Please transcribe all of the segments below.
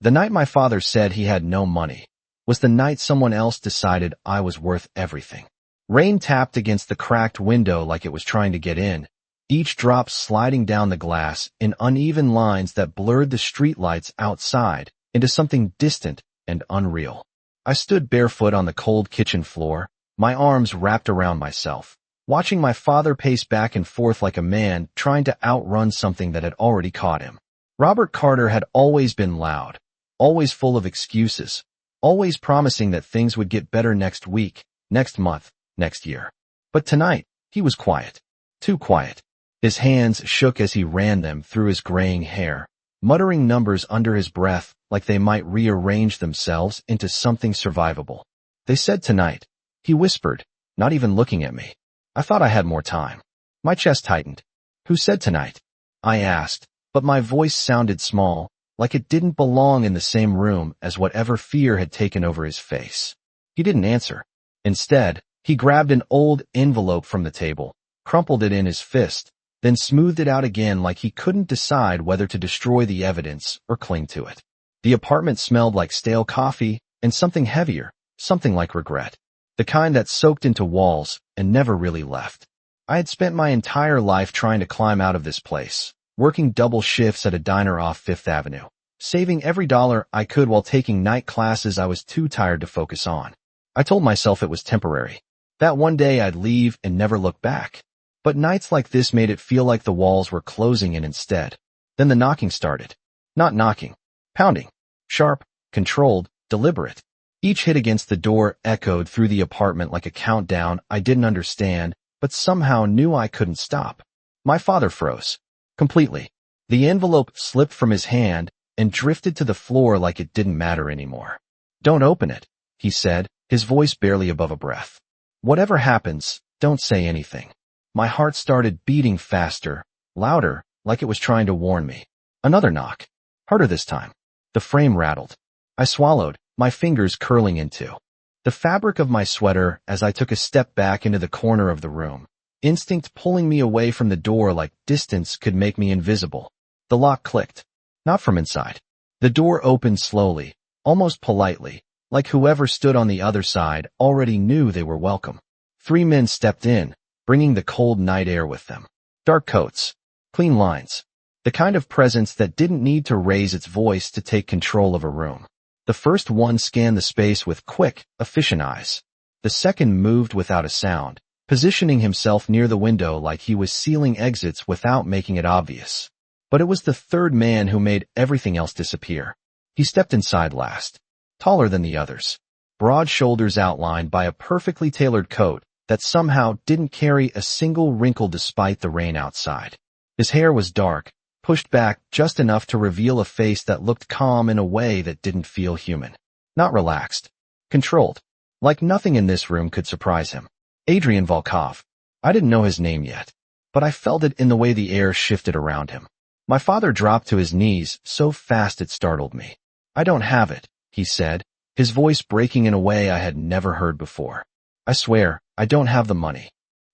The night my father said he had no money was the night someone else decided I was worth everything. Rain tapped against the cracked window like it was trying to get in, each drop sliding down the glass in uneven lines that blurred the streetlights outside into something distant and unreal. I stood barefoot on the cold kitchen floor, my arms wrapped around myself, watching my father pace back and forth like a man trying to outrun something that had already caught him. Robert Carter had always been loud, always full of excuses, always promising that things would get better next week, next month, next year. But tonight, he was quiet. Too quiet. His hands shook as he ran them through his graying hair, muttering numbers under his breath like they might rearrange themselves into something survivable. They said tonight, he whispered, not even looking at me. I thought I had more time. My chest tightened. Who said tonight? I asked, but my voice sounded small, like it didn't belong in the same room as whatever fear had taken over his face. He didn't answer. Instead, he grabbed an old envelope from the table, crumpled it in his fist, then smoothed it out again like he couldn't decide whether to destroy the evidence or cling to it. The apartment smelled like stale coffee and something heavier, something like regret. The kind that soaked into walls and never really left. I had spent my entire life trying to climb out of this place, working double shifts at a diner off Fifth Avenue, saving every dollar I could while taking night classes I was too tired to focus on. I told myself it was temporary, that one day I'd leave and never look back. But nights like this made it feel like the walls were closing in instead. Then the knocking started. Not knocking. Pounding. Sharp, controlled, deliberate. Each hit against the door echoed through the apartment like a countdown I didn't understand, but somehow knew I couldn't stop. My father froze. Completely. The envelope slipped from his hand and drifted to the floor like it didn't matter anymore. Don't open it, he said, his voice barely above a breath. Whatever happens, don't say anything. My heart started beating faster, louder, like it was trying to warn me. Another knock. Harder this time. The frame rattled. I swallowed, my fingers curling into the fabric of my sweater as I took a step back into the corner of the room, instinct pulling me away from the door like distance could make me invisible. The lock clicked. Not from inside. The door opened slowly, almost politely, like whoever stood on the other side already knew they were welcome. 3 men stepped in, bringing the cold night air with them. Dark coats, clean lines, the kind of presence that didn't need to raise its voice to take control of a room. The first one scanned the space with quick, efficient eyes. The second moved without a sound, positioning himself near the window like he was sealing exits without making it obvious. But it was the third man who made everything else disappear. He stepped inside last, taller than the others, broad shoulders outlined by a perfectly tailored coat that somehow didn't carry a single wrinkle despite the rain outside. His hair was dark, pushed back just enough to reveal a face that looked calm in a way that didn't feel human. Not relaxed. Controlled. Like nothing in this room could surprise him. Adrian Volkov. I didn't know his name yet, but I felt it in the way the air shifted around him. My father dropped to his knees so fast it startled me. I don't have it, he said, his voice breaking in a way I had never heard before. I swear, I don't have the money.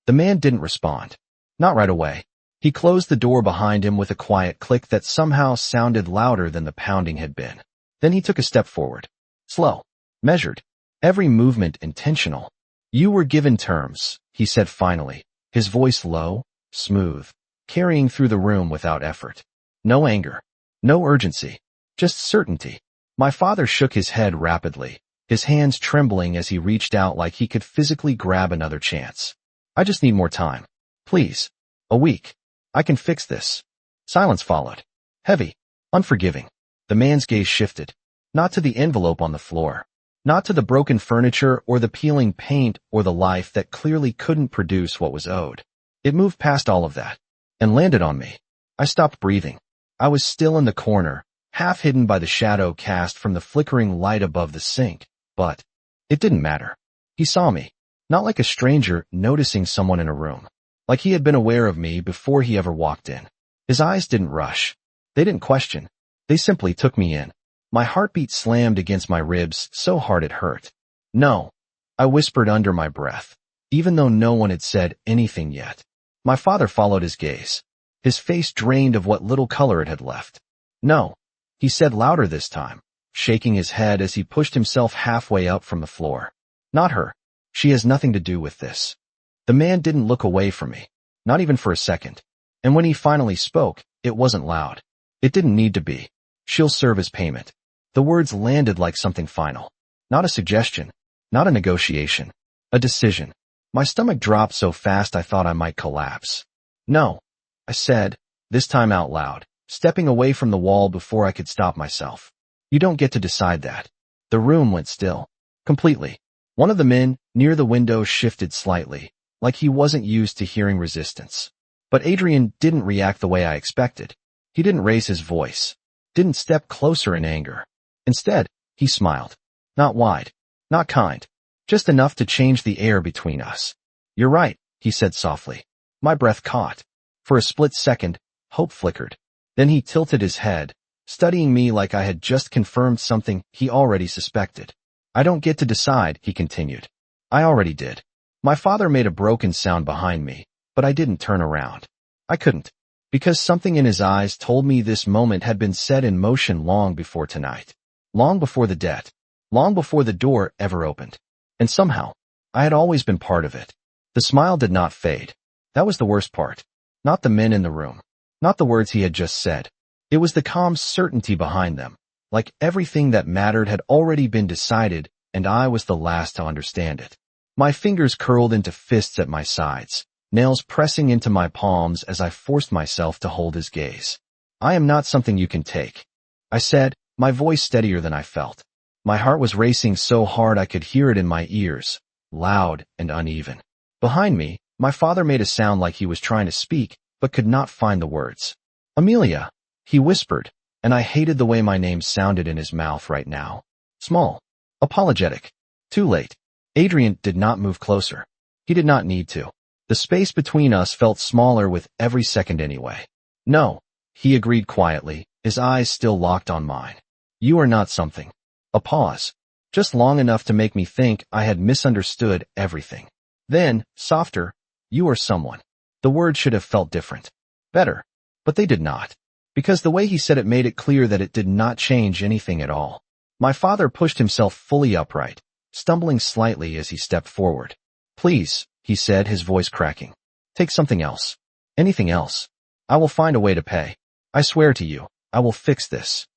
The man didn't respond. Not right away. He closed the door behind him with a quiet click that somehow sounded louder than the pounding had been. Then he took a step forward. Slow. Measured. Every movement intentional. You were given terms, he said finally, his voice low, smooth, carrying through the room without effort. No anger. No urgency. Just certainty. My father shook his head rapidly, his hands trembling as he reached out like he could physically grab another chance. I just need more time. Please. A week. I can fix this. Silence followed. Heavy. Unforgiving. The man's gaze shifted. Not to the envelope on the floor. Not to the broken furniture or the peeling paint or the life that clearly couldn't produce what was owed. It moved past all of that and landed on me. I stopped breathing. I was still in the corner, half hidden by the shadow cast from the flickering light above the sink. But it didn't matter. He saw me, not like a stranger noticing someone in a room, like he had been aware of me before he ever walked in. His eyes didn't rush. They didn't question. They simply took me in. My heartbeat slammed against my ribs so hard it hurt. No, I whispered under my breath, even though no one had said anything yet. My father followed his gaze, his face drained of what little color it had left. No, he said louder this time, shaking his head as he pushed himself halfway up from the floor. Not her. She has nothing to do with this. The man didn't look away from me, not even for a second. And when he finally spoke, it wasn't loud. It didn't need to be. She'll serve as payment. The words landed like something final. Not a suggestion. Not a negotiation. A decision. My stomach dropped so fast I thought I might collapse. No, I said, this time out loud, stepping away from the wall before I could stop myself. You don't get to decide that. The room went still. Completely. One of the men, near the window, shifted slightly, like he wasn't used to hearing resistance. But Adrian didn't react the way I expected. He didn't raise his voice. Didn't step closer in anger. Instead, he smiled. Not wide. Not kind. Just enough to change the air between us. You're right, he said softly. My breath caught. For a split second, hope flickered. Then he tilted his head, studying me like I had just confirmed something he already suspected. I don't get to decide, he continued. I already did. My father made a broken sound behind me, but I didn't turn around. I couldn't. Because something in his eyes told me this moment had been set in motion long before tonight. Long before the debt. Long before the door ever opened. And somehow, I had always been part of it. The smile did not fade. That was the worst part. Not the men in the room. Not the words he had just said. It was the calm certainty behind them. Like everything that mattered had already been decided, and I was the last to understand it. My fingers curled into fists at my sides, nails pressing into my palms as I forced myself to hold his gaze. I am not something you can take, I said, my voice steadier than I felt. My heart was racing so hard I could hear it in my ears, loud and uneven. Behind me, my father made a sound like he was trying to speak, but could not find the words. Amelia, he whispered, and I hated the way my name sounded in his mouth right now. Small. Apologetic. Too late. Adrian did not move closer. He did not need to. The space between us felt smaller with every second anyway. No, he agreed quietly, his eyes still locked on mine. You are not something. A pause. Just long enough to make me think I had misunderstood everything. Then, softer, you are someone. The words should have felt different. Better. But they did not. Because the way he said it made it clear that it did not change anything at all. My father pushed himself fully upright, stumbling slightly as he stepped forward. Please, he said, his voice cracking. Take something else. Anything else. I will find a way to pay. I swear to you, I will fix this.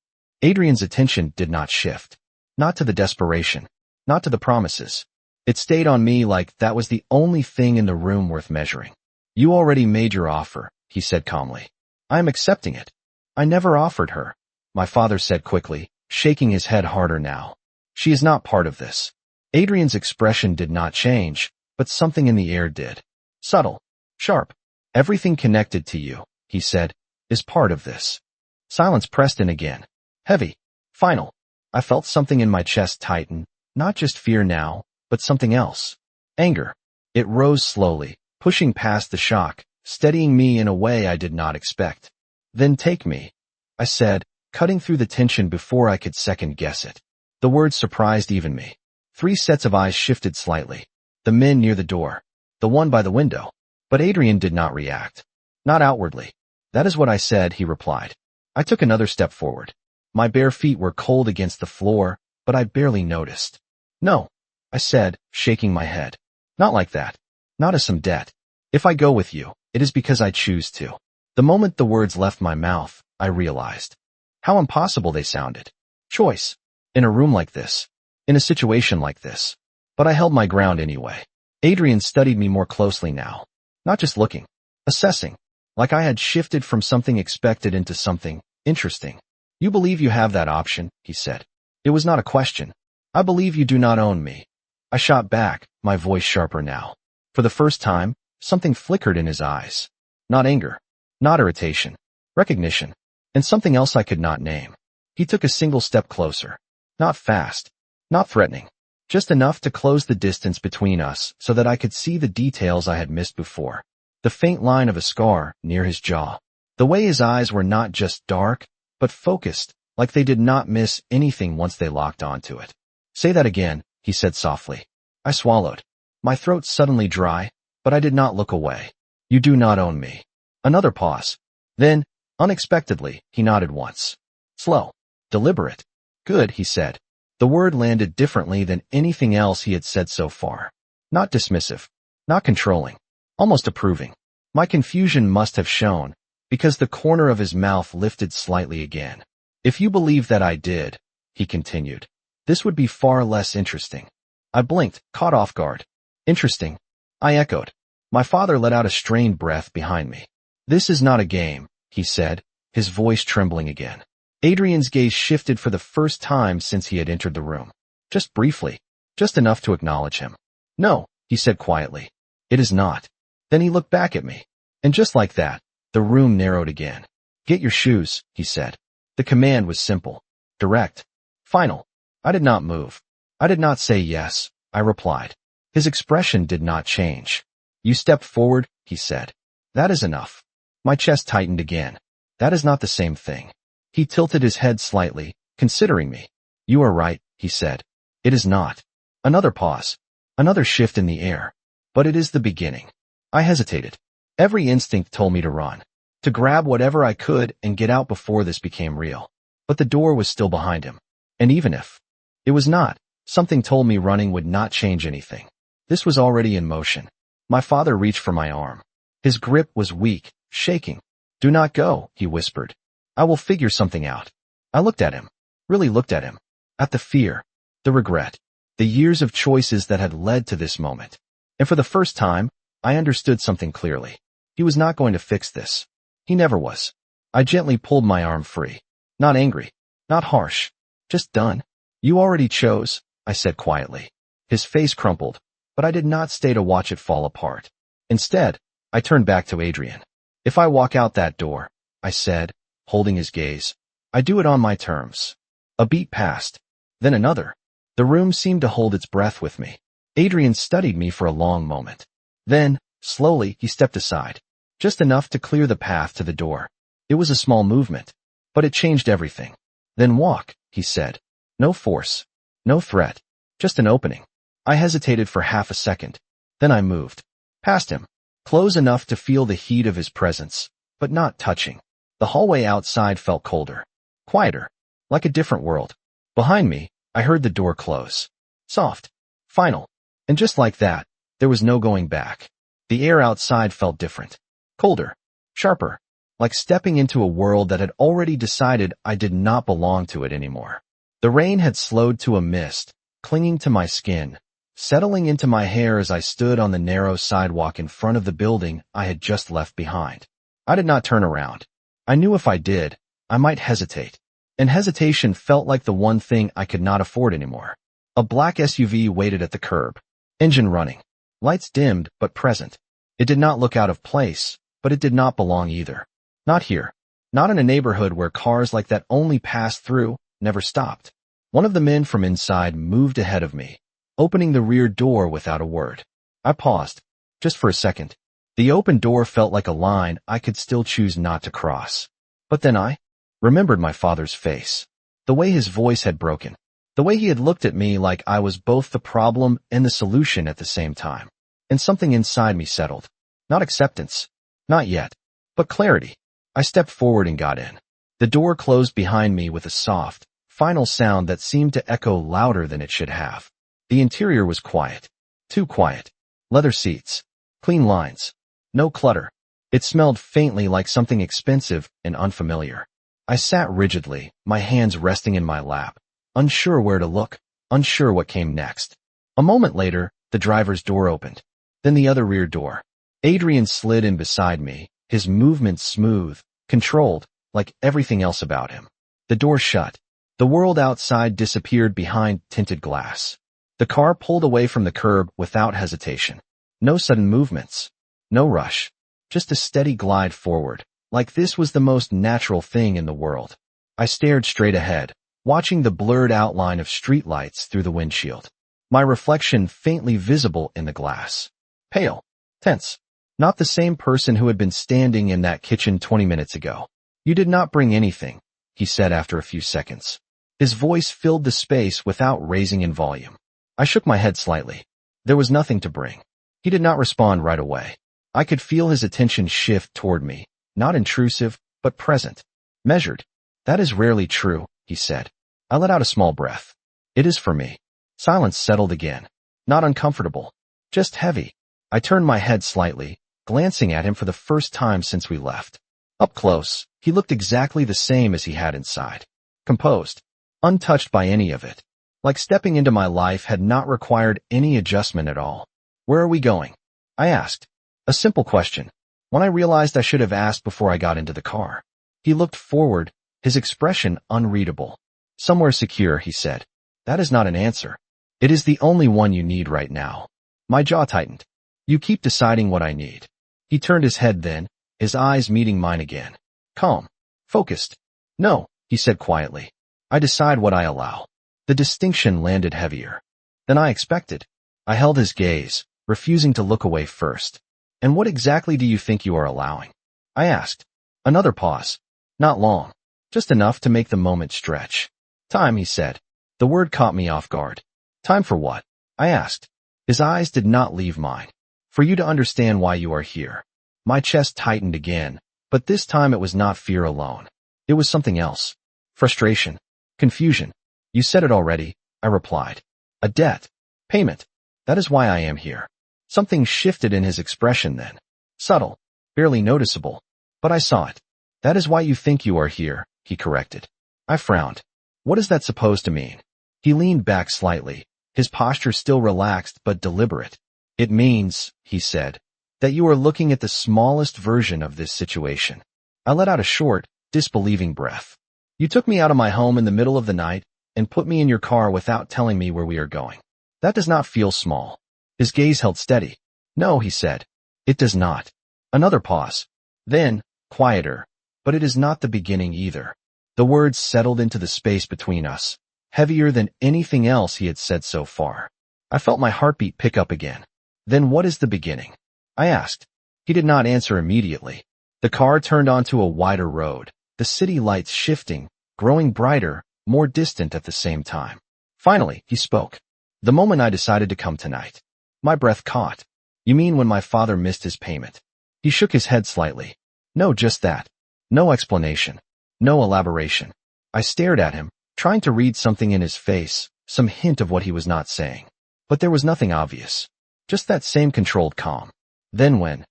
Adrian's attention did not shift. Not to the desperation. Not to the promises. It stayed on me like that was the only thing in the room worth measuring. You already made your offer, he said calmly. I am accepting it. I never offered her, my father said quickly, shaking his head harder now. She is not part of this. Adrian's expression did not change, but something in the air did. Subtle. Sharp. Everything connected to you, he said, is part of this. Silence pressed in again. Heavy. Final. I felt something in my chest tighten, not just fear now, but something else. Anger. It rose slowly, pushing past the shock, steadying me in a way I did not expect. Then take me, I said, cutting through the tension before I could second guess it. The words surprised even me. 3 sets of eyes shifted slightly. The men near the door. The one by the window. But Adrian did not react. Not outwardly. That is what I said, he replied. I took another step forward. My bare feet were cold against the floor, but I barely noticed. No, I said, shaking my head. Not like that. Not as some debt. If I go with you, it is because I choose to. The moment the words left my mouth, I realized how impossible they sounded. Choice. In a room like this. In a situation like this. But I held my ground anyway. Adrian studied me more closely now. Not just looking. Assessing. Like I had shifted from something expected into something interesting. You believe you have that option, he said. It was not a question. I believe you do not own me. I shot back, my voice sharper now. For the first time, something flickered in his eyes. Not anger. Not irritation. Recognition. And something else I could not name. He took a single step closer. Not fast. Not threatening. Just enough to close the distance between us so that I could see the details I had missed before. The faint line of a scar near his jaw. The way his eyes were not just dark, but focused, like they did not miss anything once they locked onto it. Say that again, he said softly. I swallowed. My throat suddenly dry, but I did not look away. You do not own me. Another pause. Then, unexpectedly, he nodded once. Slow. Deliberate. Good, he said. The word landed differently than anything else he had said so far. Not dismissive. Not controlling. Almost approving. My confusion must have shown, because the corner of his mouth lifted slightly again. If you believe that I did, he continued, this would be far less interesting. I blinked, caught off guard. Interesting, I echoed. My father let out a strained breath behind me. This is not a game, he said, his voice trembling again. Adrian's gaze shifted for the first time since he had entered the room. Just briefly. Just enough to acknowledge him. No, he said quietly. It is not. Then he looked back at me. And just like that, the room narrowed again. Get your shoes, he said. The command was simple, direct, final. I did not move. I did not say yes, I replied. His expression did not change. You stepped forward, he said. That is enough. My chest tightened again. That is not the same thing. He tilted his head slightly, considering me. You are right, he said. It is not. Another pause. Another shift in the air. But it is the beginning. I hesitated. Every instinct told me to run. To grab whatever I could and get out before this became real. But the door was still behind him. And even if it was not, something told me running would not change anything. This was already in motion. My father reached for my arm. His grip was weak, shaking. Do not go, he whispered. I will figure something out. I looked at him. Really looked at him. At the fear. The regret. The years of choices that had led to this moment. And for the first time, I understood something clearly. He was not going to fix this. He never was. I gently pulled my arm free. Not angry. Not harsh. Just done. You already chose, I said quietly. His face crumpled, but I did not stay to watch it fall apart. Instead, I turned back to Adrian. If I walk out that door, I said, holding his gaze, I do it on my terms. A beat passed. Then another. The room seemed to hold its breath with me. Adrian studied me for a long moment. Then, slowly, he stepped aside. Just enough to clear the path to the door. It was a small movement, but it changed everything. Then walk, he said. No force. No threat. Just an opening. I hesitated for half a second. Then I moved. Past him. Close enough to feel the heat of his presence, but not touching. The hallway outside felt colder. Quieter. Like a different world. Behind me, I heard the door close. Soft. Final. And just like that, there was no going back. The air outside felt different. Colder. Sharper. Like stepping into a world that had already decided I did not belong to it anymore. The rain had slowed to a mist, clinging to my skin, settling into my hair as I stood on the narrow sidewalk in front of the building I had just left behind. I did not turn around. I knew if I did, I might hesitate. And hesitation felt like the one thing I could not afford anymore. A black SUV waited at the curb. Engine running. Lights dimmed, but present. It did not look out of place, but it did not belong either. Not here. Not in a neighborhood where cars like that only passed through, never stopped. One of the men from inside moved ahead of me, opening the rear door without a word. I paused, just for a second. The open door felt like a line I could still choose not to cross. But then I remembered my father's face. The way his voice had broken. The way he had looked at me like I was both the problem and the solution at the same time. And something inside me settled. Not acceptance. Not yet. But clarity. I stepped forward and got in. The door closed behind me with a soft, final sound that seemed to echo louder than it should have. The interior was quiet. Too quiet. Leather seats. Clean lines. No clutter. It smelled faintly like something expensive and unfamiliar. I sat rigidly, my hands resting in my lap, unsure where to look, unsure what came next. A moment later, the driver's door opened. Then the other rear door. Adrian slid in beside me, his movements smooth, controlled, like everything else about him. The door shut. The world outside disappeared behind tinted glass. The car pulled away from the curb without hesitation. No sudden movements. No rush. Just a steady glide forward, like this was the most natural thing in the world. I stared straight ahead, watching the blurred outline of streetlights through the windshield. My reflection faintly visible in the glass. Pale. Tense. Not the same person who had been standing in that kitchen 20 minutes ago. You did not bring anything, he said after a few seconds. His voice filled the space without raising in volume. I shook my head slightly. There was nothing to bring. He did not respond right away. I could feel his attention shift toward me, not intrusive, but present. Measured. That is rarely true, he said. I let out a small breath. It is for me. Silence settled again. Not uncomfortable. Just heavy. I turned my head slightly, glancing at him for the first time since we left. Up close, he looked exactly the same as he had inside. Composed. Untouched by any of it. Like stepping into my life had not required any adjustment at all. Where are we going? I asked. A simple question. One I realized I should have asked before I got into the car. He looked forward, his expression unreadable. Somewhere secure, he said. That is not an answer. It is the only one you need right now. My jaw tightened. You keep deciding what I need. He turned his head then, his eyes meeting mine again. Calm. Focused. No, he said quietly. I decide what I allow. The distinction landed heavier than I expected. I held his gaze, refusing to look away first. And what exactly do you think you are allowing? I asked. Another pause. Not long. Just enough to make the moment stretch. Time, he said. The word caught me off guard. Time for what? I asked. His eyes did not leave mine. For you to understand why you are here. My chest tightened again, but this time it was not fear alone. It was something else. Frustration. Confusion. You said it already, I replied. A debt. Payment. That is why I am here. Something shifted in his expression then. Subtle. Barely noticeable. But I saw it. That is why you think you are here, he corrected. I frowned. What is that supposed to mean? He leaned back slightly, his posture still relaxed but deliberate. It means, he said, that you are looking at the smallest version of this situation. I let out a short, disbelieving breath. You took me out of my home in the middle of the night and put me in your car without telling me where we are going. That does not feel small. His gaze held steady. No, he said. It does not. Another pause. Then, quieter. But it is not the beginning either. The words settled into the space between us, heavier than anything else he had said so far. I felt my heartbeat pick up again. Then what is the beginning? I asked. He did not answer immediately. The car turned onto a wider road, the city lights shifting, growing brighter, more distant at the same time. Finally, he spoke. The moment I decided to come tonight. My breath caught. You mean when my father missed his payment? He shook his head slightly. No, just that. No explanation. No elaboration. I stared at him, trying to read something in his face, some hint of what he was not saying. But there was nothing obvious. Just that same controlled calm. Then when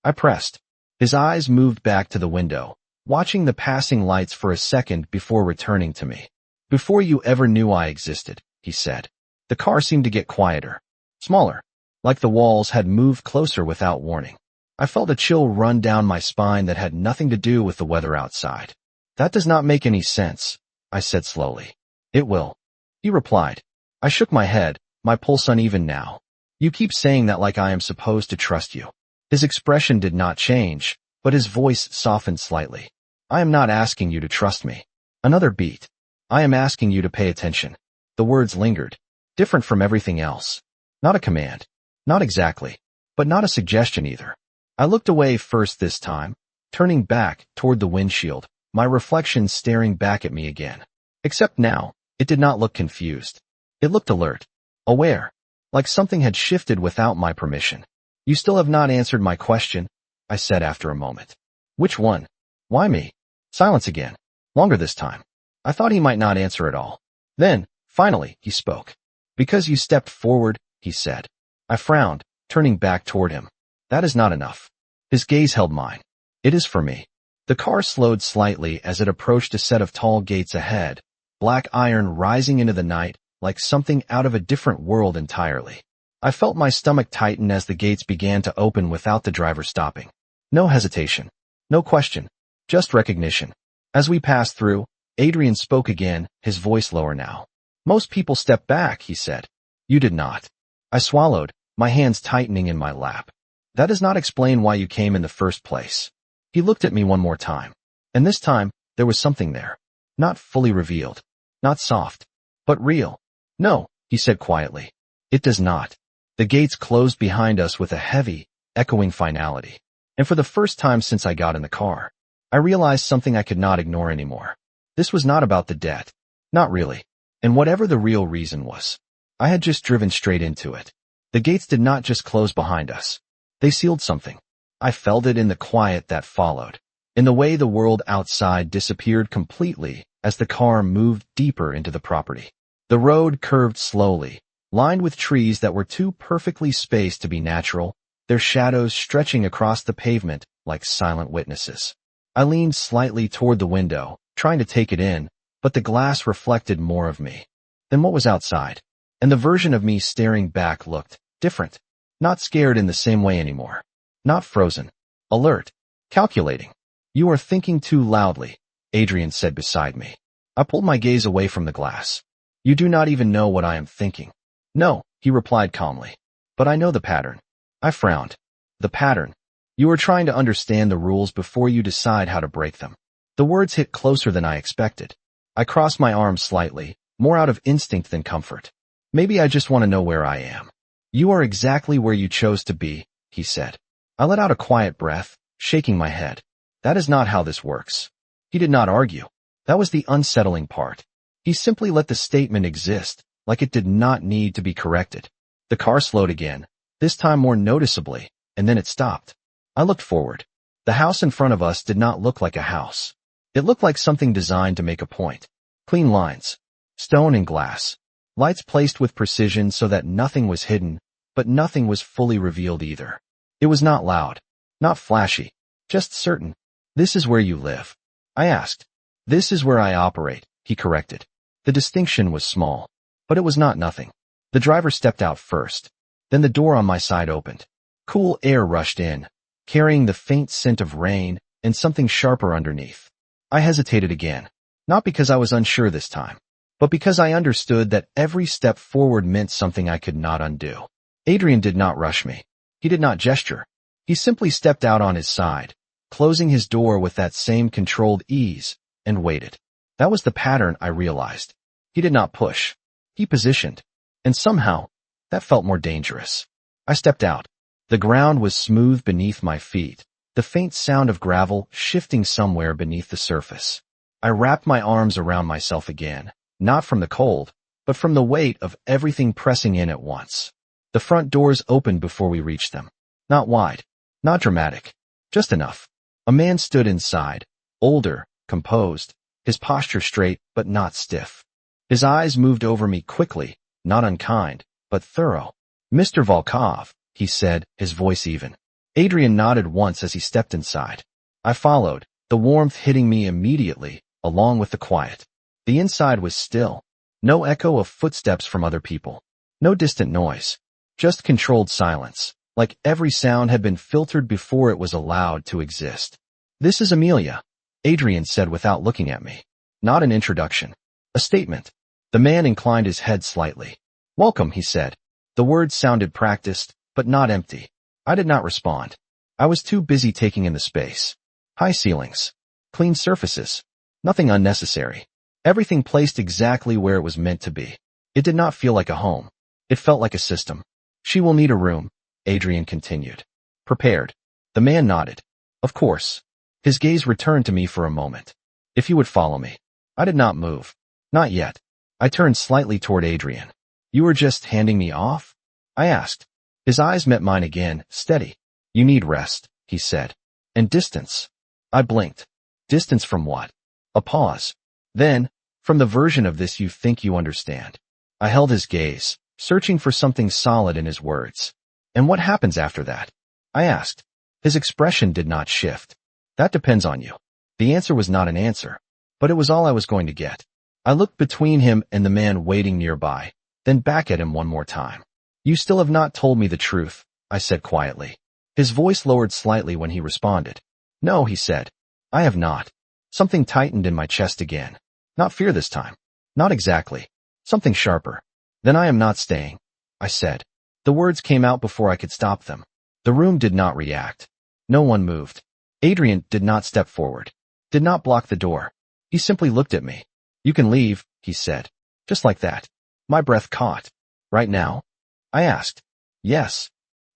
I pressed, his eyes moved back to the window, watching the passing lights for a second before returning to me. Before you ever knew I existed, he said. The car seemed to get quieter, smaller, like the walls had moved closer without warning. I felt a chill run down my spine that had nothing to do with the weather outside. That does not make any sense, I said slowly. It will, he replied. I shook my head, my pulse uneven now. You keep saying that like I am supposed to trust you. His expression did not change, but his voice softened slightly. I am not asking you to trust me. Another beat. I am asking you to pay attention. The words lingered, different from everything else. Not a command. Not exactly. But not a suggestion either. I looked away first this time, turning back toward the windshield, my reflection staring back at me again. Except now, it did not look confused. It looked alert, aware, like something had shifted without my permission. You still have not answered my question, I said after a moment. Which one? Why me? Silence again. Longer this time. I thought he might not answer at all. Then, finally, he spoke. Because you stepped forward, he said. I frowned, turning back toward him. That is not enough. His gaze held mine. It is for me. The car slowed slightly as it approached a set of tall gates ahead, black iron rising into the night like something out of a different world entirely. I felt my stomach tighten as the gates began to open without the driver stopping. No hesitation. No question. Just recognition. As we passed through, Adrian spoke again, his voice lower now. Most people step back, he said. You did not. I swallowed, my hands tightening in my lap. That does not explain why you came in the first place. He looked at me one more time. And this time, there was something there. Not fully revealed. Not soft. But real. No, he said quietly. It does not. The gates closed behind us with a heavy, echoing finality. And for the first time since I got in the car, I realized something I could not ignore anymore. This was not about the debt. Not really. And whatever the real reason was, I had just driven straight into it. The gates did not just close behind us. They sealed something. I felt it in the quiet that followed. in the way the world outside disappeared completely as the car moved deeper into the property. The road curved slowly, lined with trees that were too perfectly spaced to be natural, their shadows stretching across the pavement like silent witnesses. I leaned slightly toward the window, trying to take it in, but the glass reflected more of me than what was outside, and the version of me staring back looked different. Not scared in the same way anymore. Not frozen. Alert. Calculating. You are thinking too loudly, Adrian said beside me. I pulled my gaze away from the glass. You do not even know what I am thinking. No, he replied calmly. But I know the pattern. I frowned. The pattern. You are trying to understand the rules before you decide how to break them. The words hit closer than I expected. I crossed my arms slightly, more out of instinct than comfort. Maybe I just want to know where I am. You are exactly where you chose to be, he said. I let out a quiet breath, shaking my head. That is not how this works. He did not argue. That was the unsettling part. He simply let the statement exist, like it did not need to be corrected. The car slowed again, this time more noticeably, and then it stopped. I looked forward. The house in front of us did not look like a house. It looked like something designed to make a point. Clean lines. Stone and glass. Lights placed with precision so that nothing was hidden, but nothing was fully revealed either. It was not loud. Not flashy. Just certain. This is where you live. I asked. This is where I operate, he corrected. The distinction was small, but it was not nothing. The driver stepped out first. Then the door on my side opened. Cool air rushed in, carrying the faint scent of rain and something sharper underneath. I hesitated again, not because I was unsure this time, but because I understood that every step forward meant something I could not undo. Adrian did not rush me. He did not gesture. He simply stepped out on his side, closing his door with that same controlled ease, and waited. That was the pattern, I realized. He did not push. He positioned. And somehow, that felt more dangerous. I stepped out. The ground was smooth beneath my feet, the faint sound of gravel shifting somewhere beneath the surface. I wrapped my arms around myself again, not from the cold, but from the weight of everything pressing in at once. The front doors opened before we reached them. Not wide, not dramatic, just enough. A man stood inside, older, composed, his posture straight but not stiff. His eyes moved over me quickly, not unkind, but thorough. Mr. Volkov, he said, his voice even. Adrian nodded once as he stepped inside. I followed, the warmth hitting me immediately, along with the quiet. The inside was still. No echo of footsteps from other people. No distant noise. Just controlled silence, like every sound had been filtered before it was allowed to exist. This is Amelia, Adrian said without looking at me. Not an introduction. A statement. The man inclined his head slightly. Welcome, he said. The words sounded practiced, but not empty. I did not respond. I was too busy taking in the space. High ceilings. Clean surfaces. Nothing unnecessary. Everything placed exactly where it was meant to be. It did not feel like a home. It felt like a system. She will need a room, Adrian continued. Prepared. The man nodded. Of course. His gaze returned to me for a moment. If you would follow me. I did not move. Not yet. I turned slightly toward Adrian. You were just handing me off? I asked. His eyes met mine again, steady. You need rest, he said. And distance. I blinked. Distance from what? A pause. Then, from the version of this you think you understand. I held his gaze, searching for something solid in his words. And what happens after that? I asked. His expression did not shift. That depends on you. The answer was not an answer, but it was all I was going to get. I looked between him and the man waiting nearby, then back at him one more time. You still have not told me the truth, I said quietly. His voice lowered slightly when he responded. No, he said. I have not. Something tightened in my chest again. Not fear this time. Not exactly. Something sharper. Then I am not staying, I said. The words came out before I could stop them. The room did not react. No one moved. Adrian did not step forward. Did not block the door. He simply looked at me. You can leave, he said. Just like that. My breath caught. Right now? I asked. Yes.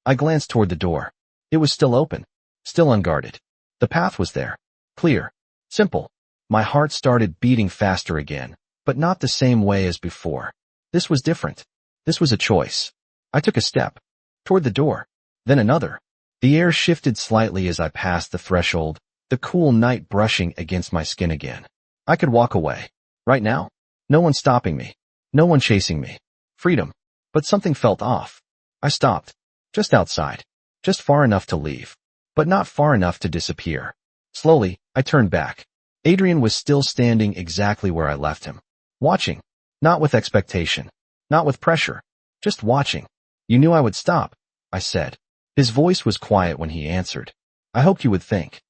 I glanced toward the door. It was still open. Still unguarded. The path was there. Clear. Simple. My heart started beating faster again, but not the same way as before. This was different. This was a choice. I took a step. Toward the door. Then another. The air shifted slightly as I passed the threshold, the cool night brushing against my skin again. I could walk away. Right now? No one stopping me. No one chasing me. Freedom. But something felt off. I stopped. Just outside. Just far enough to leave. But not far enough to disappear. Slowly, I turned back. Adrian was still standing exactly where I left him. Watching. Not with expectation. Not with pressure. Just watching. You knew I would stop, I said. His voice was quiet when he answered. I hoped you would think.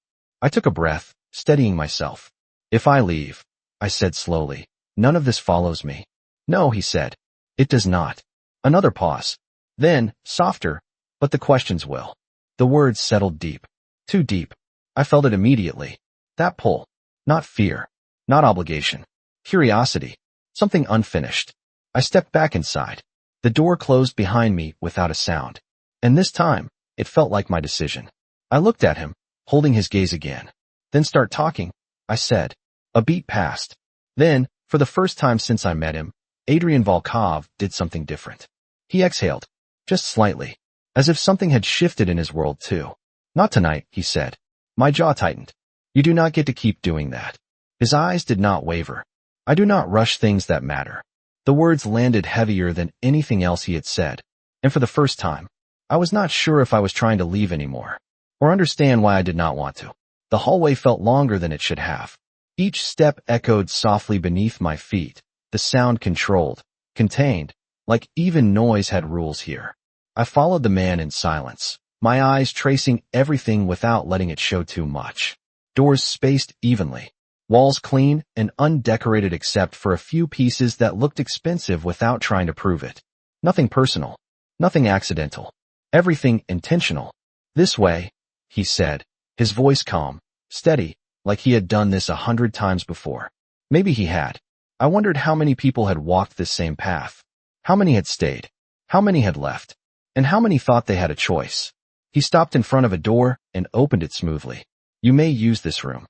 I took a breath, steadying myself. If I leave, I said slowly, none of this follows me. No, he said. It does not. Another pause. Then, softer, but the questions will. The words settled deep. Too deep. I felt it immediately. That pull. Not fear. Not obligation. Curiosity. Something unfinished. I stepped back inside. The door closed behind me without a sound. And this time, it felt like my decision. I looked at him, holding his gaze again. Then start talking, I said. A beat passed. Then, for the first time since I met him, Adrian Volkov did something different. He exhaled. Just slightly. As if something had shifted in his world too. Not tonight, he said. My jaw tightened. You do not get to keep doing that. His eyes did not waver. I do not rush things that matter. The words landed heavier than anything else he had said. And for the first time, I was not sure if I was trying to leave anymore. Or understand why I did not want to. The hallway felt longer than it should have. Each step echoed softly beneath my feet, the sound controlled, contained, like even noise had rules here. I followed the man in silence, my eyes tracing everything without letting it show too much. Doors spaced evenly, walls clean and undecorated except for a few pieces that looked expensive without trying to prove it. Nothing personal, nothing accidental, everything intentional. This way, he said, his voice calm, steady, like he had done this 100 times before. Maybe he had. I wondered how many people had walked this same path. How many had stayed? How many had left? And how many thought they had a choice? He stopped in front of a door and opened it smoothly. You may use this room,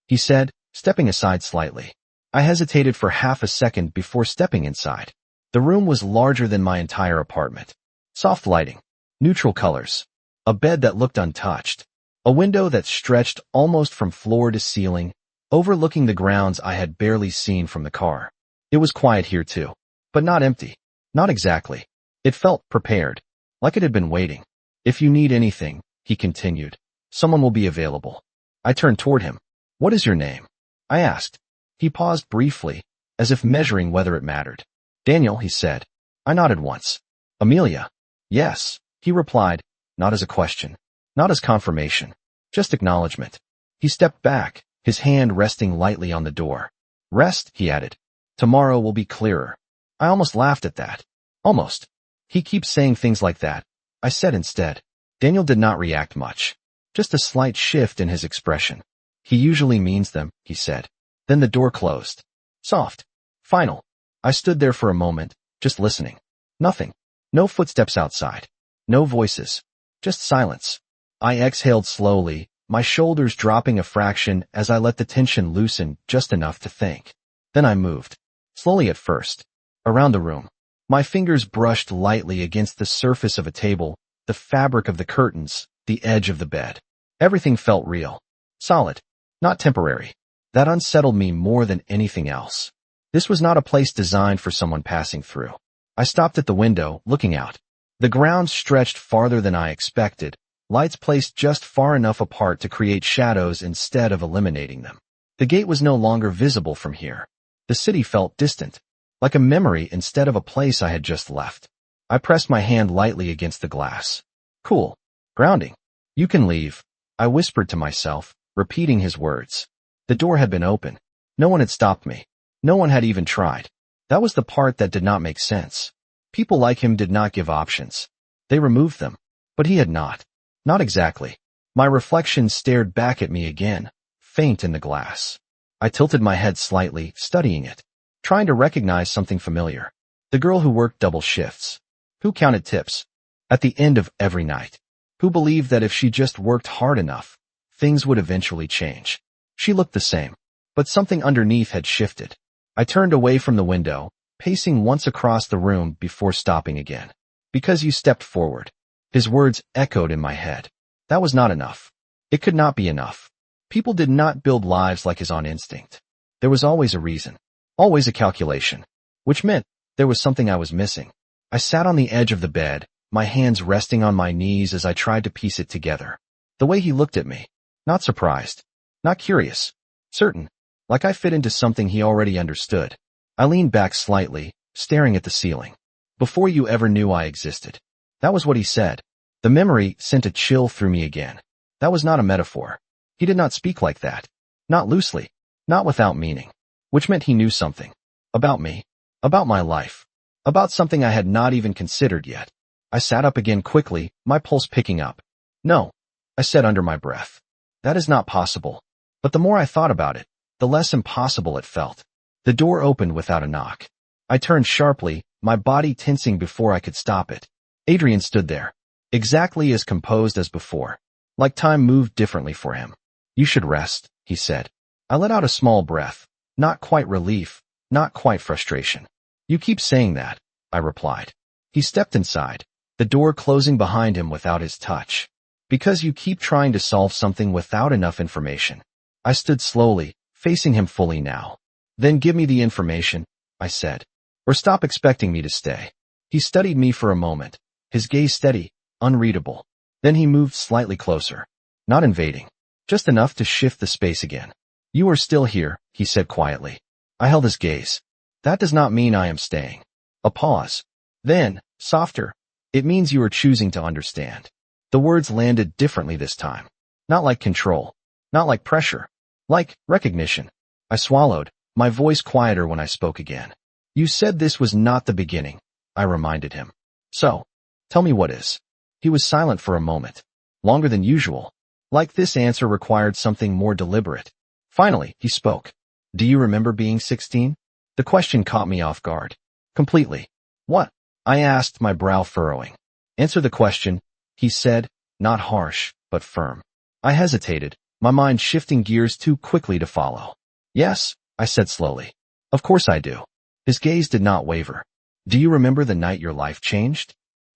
he said, stepping aside slightly. I hesitated for half a second before stepping inside. The room was larger than my entire apartment. Soft lighting, neutral colors, a bed that looked untouched, a window that stretched almost from floor to ceiling, overlooking the grounds I had barely seen from the car. It was quiet here too, but not empty. Not exactly. It felt prepared, like it had been waiting. If you need anything, he continued, someone will be available. I turned toward him. What is your name? I asked. He paused briefly, as if measuring whether it mattered. Daniel, he said. I nodded once. Amelia. Yes, he replied, not as a question, not as confirmation, just acknowledgement. He stepped back, his hand resting lightly on the door. Rest, he added. Tomorrow will be clearer. I almost laughed at that. Almost. He keeps saying things like that, I said instead. Daniel did not react much. Just a slight shift in his expression. He usually means them, he said. Then the door closed. Soft. Final. I stood there for a moment, just listening. Nothing. No footsteps outside. No voices. Just silence. I exhaled slowly, my shoulders dropping a fraction as I let the tension loosen just enough to think. Then I moved. Slowly at first. Around the room. My fingers brushed lightly against the surface of a table, the fabric of the curtains, the edge of the bed. Everything felt real. Solid. Not temporary. That unsettled me more than anything else. This was not a place designed for someone passing through. I stopped at the window, looking out. The ground stretched farther than I expected, lights placed just far enough apart to create shadows instead of eliminating them. The gate was no longer visible from here. The city felt distant, like a memory instead of a place I had just left. I pressed my hand lightly against the glass. Cool. Grounding. You can leave, I whispered to myself, repeating his words. The door had been open. No one had stopped me. No one had even tried. That was the part that did not make sense. People like him did not give options. They removed them. But he had not. Not exactly. My reflection stared back at me again, faint in the glass. I tilted my head slightly, studying it, trying to recognize something familiar. The girl who worked double shifts. Who counted tips at the end of every night. Who believed that if she just worked hard enough, things would eventually change. She looked the same, but something underneath had shifted. I turned away from the window, pacing once across the room before stopping again. Because you stepped forward. His words echoed in my head. That was not enough. It could not be enough. People did not build lives like his on instinct. There was always a reason, always a calculation, which meant there was something I was missing. I sat on the edge of the bed, my hands resting on my knees as I tried to piece it together. The way he looked at me, not surprised, not curious, certain, like I fit into something he already understood. I leaned back slightly, staring at the ceiling. Before you ever knew I existed. That was what he said. The memory sent a chill through me again. That was not a metaphor. He did not speak like that. Not loosely. Not without meaning. Which meant he knew something. About me. About my life. About something I had not even considered yet. I sat up again quickly, my pulse picking up. No, I said under my breath. That is not possible. But the more I thought about it, the less impossible it felt. The door opened without a knock. I turned sharply, my body tensing before I could stop it. Adrian stood there, exactly as composed as before. Like time moved differently for him. You should rest, he said. I let out a small breath, not quite relief, not quite frustration. You keep saying that, I replied. He stepped inside, the door closing behind him without his touch. Because you keep trying to solve something without enough information. I stood slowly, facing him fully now. Then give me the information, I said. Or stop expecting me to stay. He studied me for a moment, his gaze steady, unreadable. Then he moved slightly closer. Not invading. Just enough to shift the space again. You are still here, he said quietly. I held his gaze. That does not mean I am staying. A pause. Then, softer. It means you are choosing to understand. The words landed differently this time. Not like control. Not like pressure. Like recognition. I swallowed, my voice quieter when I spoke again. You said this was not the beginning, I reminded him. So, tell me what is. He was silent for a moment. Longer than usual. Like this answer required something more deliberate. Finally, he spoke. Do you remember being 16? The question caught me off guard. Completely. What? I asked, my brow furrowing. Answer the question, he said, not harsh, but firm. I hesitated, my mind shifting gears too quickly to follow. Yes, I said slowly. Of course I do. His gaze did not waver. Do you remember the night your life changed?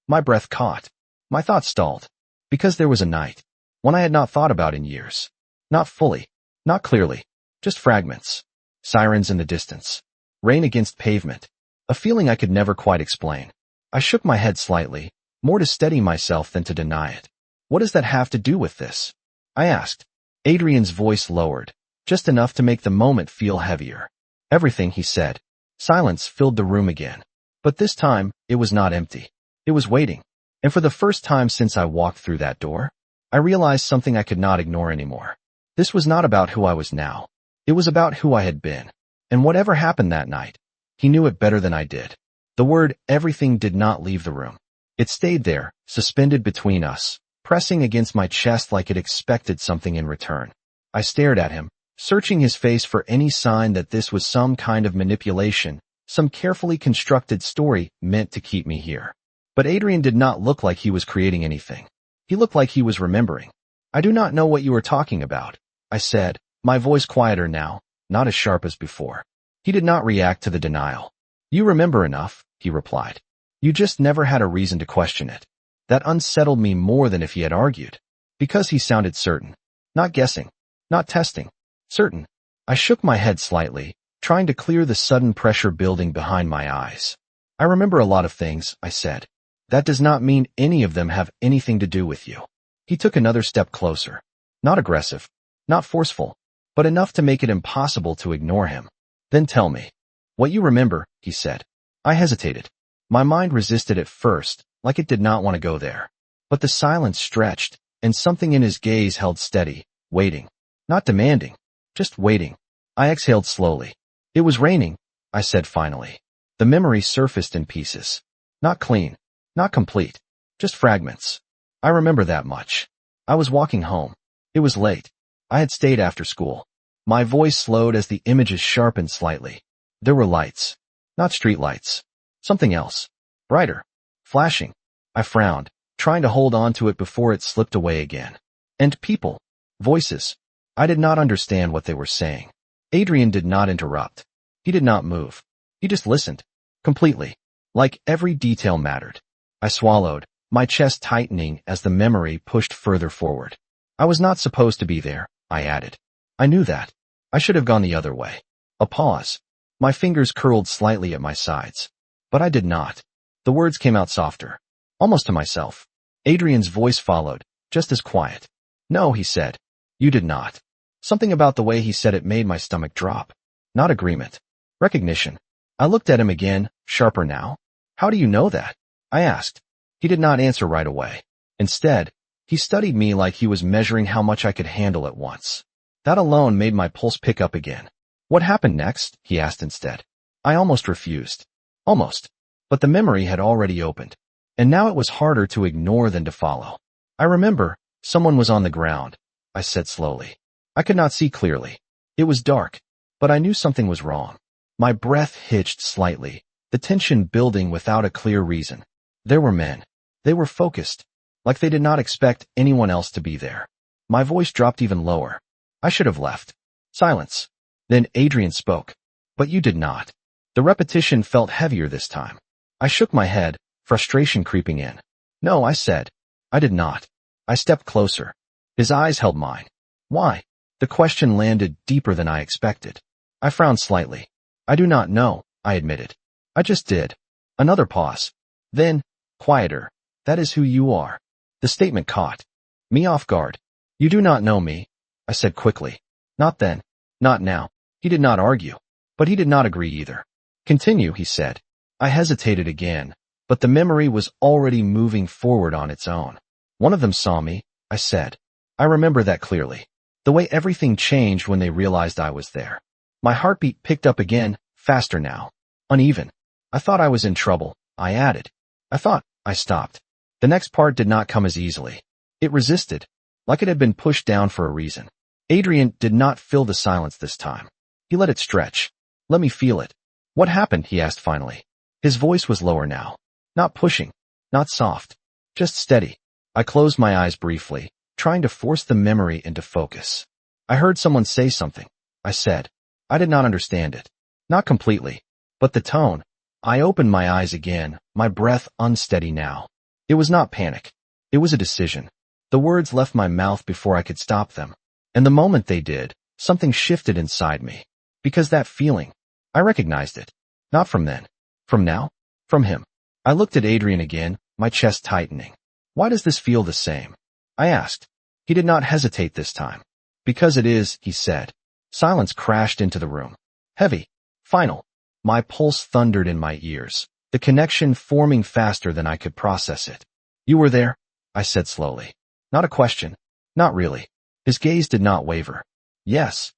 My breath caught. My thoughts stalled. Because there was a night. One I had not thought about in years. Not fully. Not clearly. Just fragments. Sirens in the distance. Rain against pavement. A feeling I could never quite explain. I shook my head slightly, more to steady myself than to deny it. What does that have to do with this? I asked. Adrian's voice lowered, just enough to make the moment feel heavier. Everything, he said. Silence filled the room again. But this time, it was not empty. It was waiting. And for the first time since I walked through that door, I realized something I could not ignore anymore. This was not about who I was now. It was about who I had been. And whatever happened that night, he knew it better than I did. The word everything did not leave the room. It stayed there, suspended between us, pressing against my chest like it expected something in return. I stared at him, searching his face for any sign that this was some kind of manipulation, some carefully constructed story meant to keep me here. But Adrian did not look like he was creating anything. He looked like he was remembering. I do not know what you are talking about, I said, my voice quieter now, not as sharp as before. He did not react to the denial. You remember enough, he replied. You just never had a reason to question it. That unsettled me more than if he had argued. Because he sounded certain. Not guessing. Not testing. Certain. I shook my head slightly, trying to clear the sudden pressure building behind my eyes. I remember a lot of things, I said. That does not mean any of them have anything to do with you. He took another step closer. Not aggressive. Not forceful. But enough to make it impossible to ignore him. Then tell me. What you remember, he said. I hesitated. My mind resisted at first, like it did not want to go there. But the silence stretched, and something in his gaze held steady, waiting. Not demanding. Just waiting. I exhaled slowly. It was raining, I said finally. The memory surfaced in pieces. Not clean. Not complete. Just fragments. I remember that much. I was walking home. It was late. I had stayed after school. My voice slowed as the images sharpened slightly. There were lights. Not street lights. Something else. Brighter. Flashing. I frowned, trying to hold on to it before it slipped away again. And people. Voices. I did not understand what they were saying. Adrian did not interrupt. He did not move. He just listened. Completely. Like every detail mattered. I swallowed, my chest tightening as the memory pushed further forward. I was not supposed to be there, I added. I knew that. I should have gone the other way. A pause. My fingers curled slightly at my sides. But I did not. The words came out softer. Almost to myself. Adrian's voice followed, just as quiet. No, he said. You did not. Something about the way he said it made my stomach drop. Not agreement. Recognition. I looked at him again, sharper now. How do you know that? I asked. He did not answer right away. Instead, he studied me like he was measuring how much I could handle at once. That alone made my pulse pick up again. What happened next? He asked instead. I almost refused. Almost. But the memory had already opened. And now it was harder to ignore than to follow. I remember, someone was on the ground, I said slowly. I could not see clearly. It was dark, but I knew something was wrong. My breath hitched slightly, the tension building without a clear reason. There were men. They were focused, like they did not expect anyone else to be there. My voice dropped even lower. I should have left. Silence. Then Adrian spoke. But you did not. The repetition felt heavier this time. I shook my head, frustration creeping in. No, I said. I did not. I stepped closer. His eyes held mine. Why? The question landed deeper than I expected. I frowned slightly. I do not know, I admitted. I just did. Another pause. Then, quieter. That is who you are. The statement caught me off guard. You do not know me, I said quickly. Not then. Not now. He did not argue. But he did not agree either. Continue, he said. I hesitated again, but the memory was already moving forward on its own. One of them saw me, I said. I remember that clearly. The way everything changed when they realized I was there. My heartbeat picked up again, faster now. Uneven. I thought I was in trouble, I added. I stopped. The next part did not come as easily. It resisted, like it had been pushed down for a reason. Adrian did not fill the silence this time. He let it stretch. Let me feel it. What happened? He asked finally. His voice was lower now. Not pushing. Not soft. Just steady. I closed my eyes briefly, trying to force the memory into focus. I heard someone say something, I said. I did not understand it. Not completely. But the tone. I opened my eyes again, my breath unsteady now. It was not panic. It was a decision. The words left my mouth before I could stop them. And the moment they did, something shifted inside me. Because that feeling, I recognized it. Not from then. From now? From him. I looked at Adrian again, my chest tightening. Why does this feel the same? I asked. He did not hesitate this time. Because it is, he said. Silence crashed into the room. Heavy. Final. My pulse thundered in my ears, the connection forming faster than I could process it. You were there? I said slowly. Not a question. Not really. His gaze did not waver. Yes.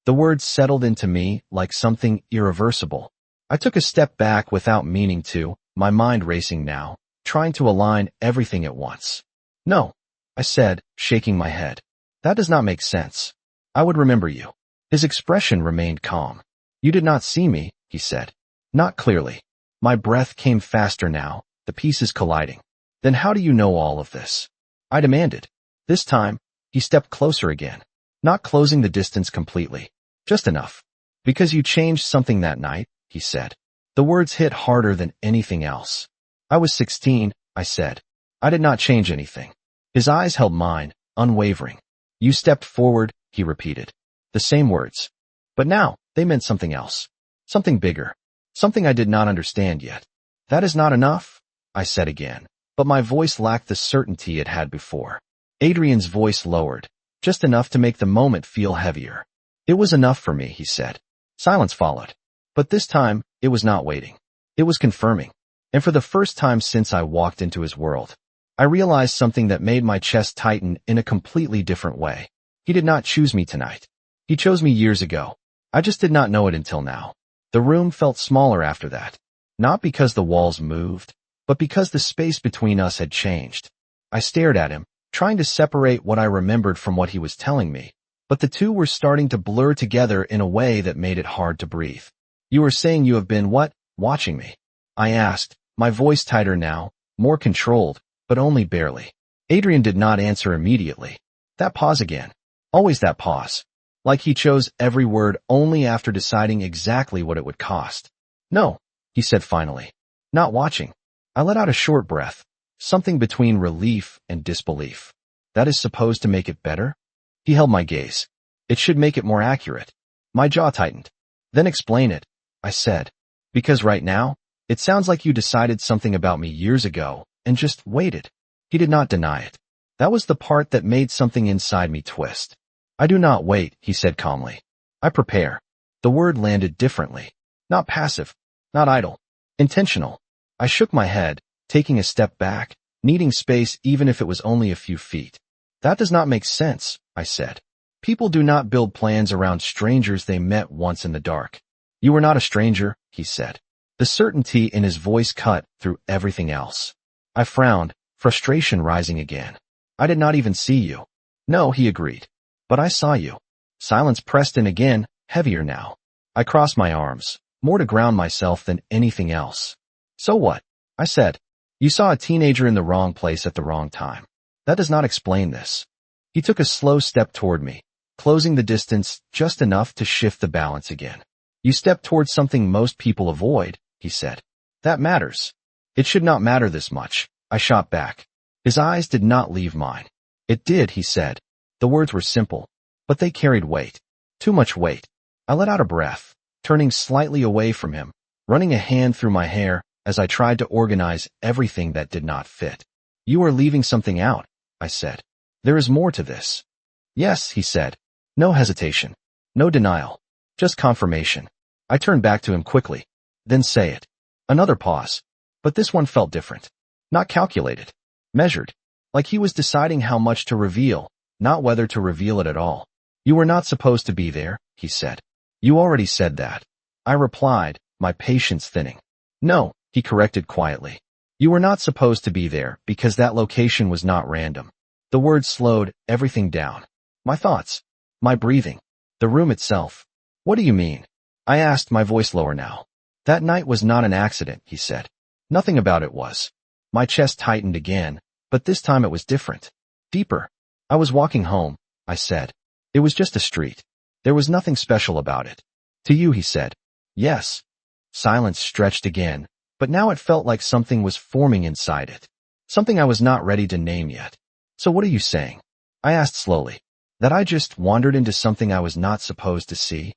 The words settled into me like something irreversible. I took a step back without meaning to, my mind racing now, trying to align everything at once. No, I said, shaking my head. That does not make sense. I would remember you. His expression remained calm. You did not see me, he said. Not clearly. My breath came faster now, the pieces colliding. Then how do you know all of this? I demanded. This time, he stepped closer again, not closing the distance completely. Just enough. Because you changed something that night, he said. The words hit harder than anything else. I was 16, I said. I did not change anything. His eyes held mine, unwavering. You stepped forward, he repeated. The same words. But now, they meant something else. Something bigger. Something I did not understand yet. That is not enough, I said again. But my voice lacked the certainty it had before. Adrian's voice lowered, just enough to make the moment feel heavier. It was enough for me, he said. Silence followed. But this time, it was not waiting. It was confirming. And for the first time since I walked into his world, I realized something that made my chest tighten in a completely different way. He did not choose me tonight. He chose me years ago. I just did not know it until now. The room felt smaller after that. Not because the walls moved, but because the space between us had changed. I stared at him, trying to separate what I remembered from what he was telling me, but the two were starting to blur together in a way that made it hard to breathe. You were saying you have been what? Watching me? I asked, my voice tighter now, more controlled, but only barely. Adrian did not answer immediately. That pause again. Always that pause. Like he chose every word only after deciding exactly what it would cost. No, he said finally. Not watching. I let out a short breath, something between relief and disbelief. That is supposed to make it better? He held my gaze. It should make it more accurate. My jaw tightened. Then explain it, I said. Because right now, it sounds like you decided something about me years ago and just waited. He did not deny it. That was the part that made something inside me twist. I do not wait, he said calmly. I prepare. The word landed differently. Not passive. Not idle. Intentional. I shook my head, taking a step back, needing space even if it was only a few feet. That does not make sense, I said. People do not build plans around strangers they met once in the dark. You are not a stranger, he said. The certainty in his voice cut through everything else. I frowned, frustration rising again. I did not even see you. No, he agreed. But I saw you. Silence pressed in again, heavier now. I crossed my arms, more to ground myself than anything else. So what? I said. You saw a teenager in the wrong place at the wrong time. That does not explain this. He took a slow step toward me, closing the distance just enough to shift the balance again. You stepped towards something most people avoid, he said. That matters. It should not matter this much. I shot back. His eyes did not leave mine. It did, he said. The words were simple, but they carried weight. Too much weight. I let out a breath, turning slightly away from him, running a hand through my hair as I tried to organize everything that did not fit. You are leaving something out, I said. There is more to this. Yes, he said. No hesitation. No denial. Just confirmation. I turned back to him quickly. Then say it. Another pause. But this one felt different. Not calculated. Measured. Like he was deciding how much to reveal, not whether to reveal it at all. You were not supposed to be there, he said. You already said that. I replied, my patience thinning. No, he corrected quietly. You were not supposed to be there because that location was not random. The words slowed everything down. My thoughts. My breathing. The room itself. What do you mean? I asked, my voice lower now. That night was not an accident, he said. Nothing about it was. My chest tightened again, but this time it was different. Deeper. I was walking home, I said. It was just a street. There was nothing special about it. To you, he said. Yes. Silence stretched again, but now it felt like something was forming inside it. Something I was not ready to name yet. So what are you saying? I asked slowly. That I just wandered into something I was not supposed to see?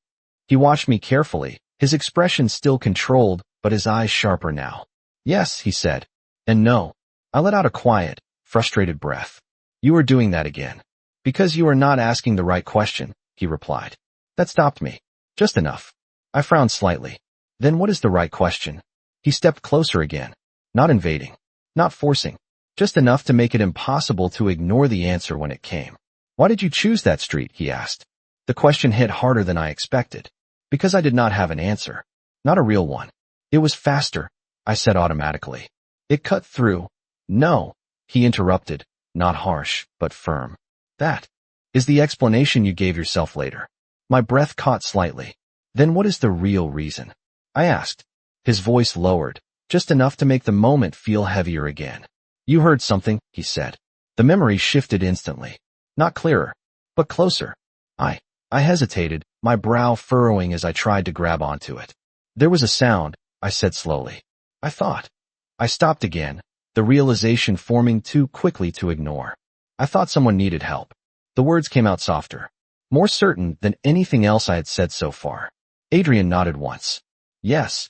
He watched me carefully, his expression still controlled, but his eyes sharper now. Yes, he said. And no. I let out a quiet, frustrated breath. You are doing that again. Because you are not asking the right question, he replied. That stopped me. Just enough. I frowned slightly. Then what is the right question? He stepped closer again. Not invading. Not forcing. Just enough to make it impossible to ignore the answer when it came. Why did you choose that street? He asked. The question hit harder than I expected. Because I did not have an answer. Not a real one. It was faster, I said automatically. It cut through. No, he interrupted, not harsh, but firm. That is the explanation you gave yourself later. My breath caught slightly. Then what is the real reason? I asked. His voice lowered, just enough to make the moment feel heavier again. You heard something, he said. The memory shifted instantly. Not clearer, but closer. I hesitated, my brow furrowing as I tried to grab onto it. There was a sound, I said slowly. I thought. I stopped again, the realization forming too quickly to ignore. I thought someone needed help. The words came out softer, more certain than anything else I had said so far. Adrian nodded once. Yes.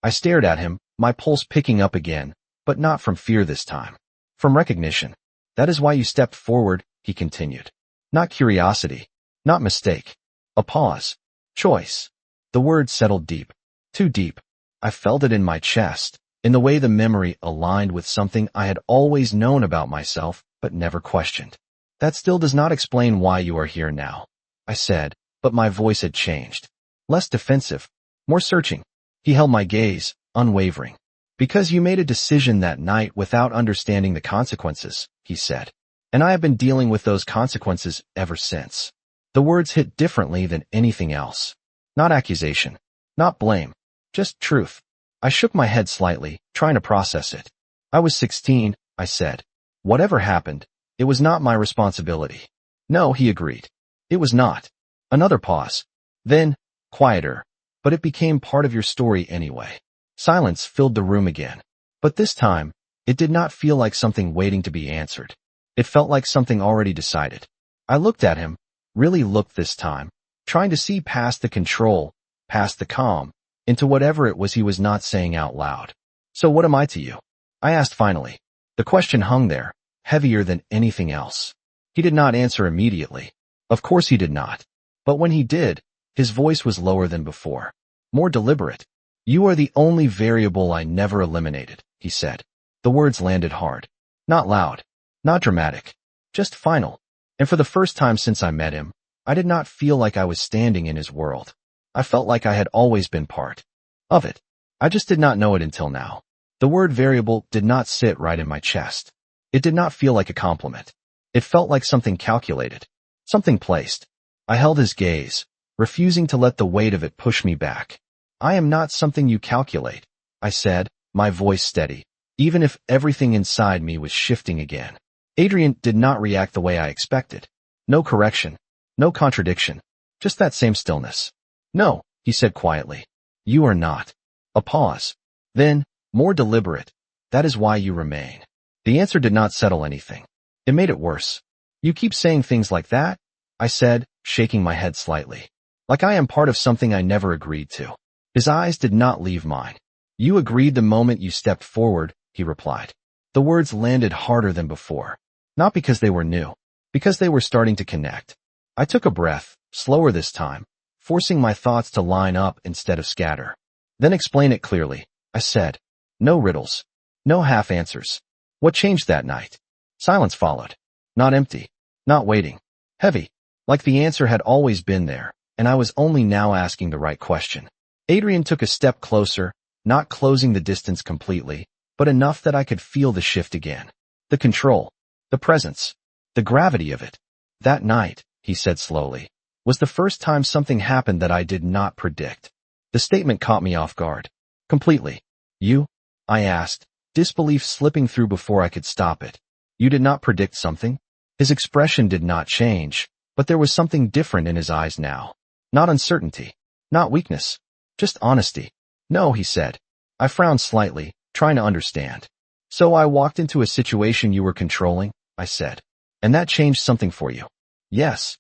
I stared at him, my pulse picking up again, but not from fear this time. From recognition. That is why you stepped forward, he continued. Not curiosity. Not mistake. A pause. Choice. The word settled deep. Too deep. I felt it in my chest, in the way the memory aligned with something I had always known about myself, but never questioned. That still does not explain why you are here now, I said, but my voice had changed. Less defensive. More searching. He held my gaze, unwavering. Because you made a decision that night without understanding the consequences, he said. And I have been dealing with those consequences ever since. The words hit differently than anything else. Not accusation. Not blame. Just truth. I shook my head slightly, trying to process it. I was 16, I said. Whatever happened, it was not my responsibility. No, he agreed. It was not. Another pause. Then, quieter. But it became part of your story anyway. Silence filled the room again. But this time, it did not feel like something waiting to be answered. It felt like something already decided. I looked at him, really looked this time, trying to see past the control, past the calm, into whatever it was he was not saying out loud. So what am I to you? I asked finally. The question hung there, heavier than anything else. He did not answer immediately. Of course he did not. But when he did, his voice was lower than before. More deliberate. You are the only variable I never eliminated, he said. The words landed hard. Not loud. Not dramatic. Just final. And for the first time since I met him, I did not feel like I was standing in his world. I felt like I had always been part of it. I just did not know it until now. The word variable did not sit right in my chest. It did not feel like a compliment. It felt like something calculated. Something placed. I held his gaze, refusing to let the weight of it push me back. I am not something you calculate, I said, my voice steady, even if everything inside me was shifting again. Adrian did not react the way I expected. No correction. No contradiction. Just that same stillness. No, he said quietly. You are not. A pause. Then, more deliberate. That is why you remain. The answer did not settle anything. It made it worse. You keep saying things like that, I said, shaking my head slightly. Like I am part of something I never agreed to. His eyes did not leave mine. You agreed the moment you stepped forward, he replied. The words landed harder than before. Not because they were new. Because they were starting to connect. I took a breath, slower this time, forcing my thoughts to line up instead of scatter. Then explain it clearly, I said. No riddles. No half answers. What changed that night? Silence followed. Not empty. Not waiting. Heavy. Like the answer had always been there, and I was only now asking the right question. Adrian took a step closer, not closing the distance completely, but enough that I could feel the shift again. The control. The presence. The gravity of it. That night, he said slowly, was the first time something happened that I did not predict. The statement caught me off guard. Completely. You? I asked, disbelief slipping through before I could stop it. You did not predict something? His expression did not change, but there was something different in his eyes now. Not uncertainty. Not weakness. Just honesty. No, he said. I frowned slightly, trying to understand. So I walked into a situation you were controlling, I said. And that changed something for you. Yes.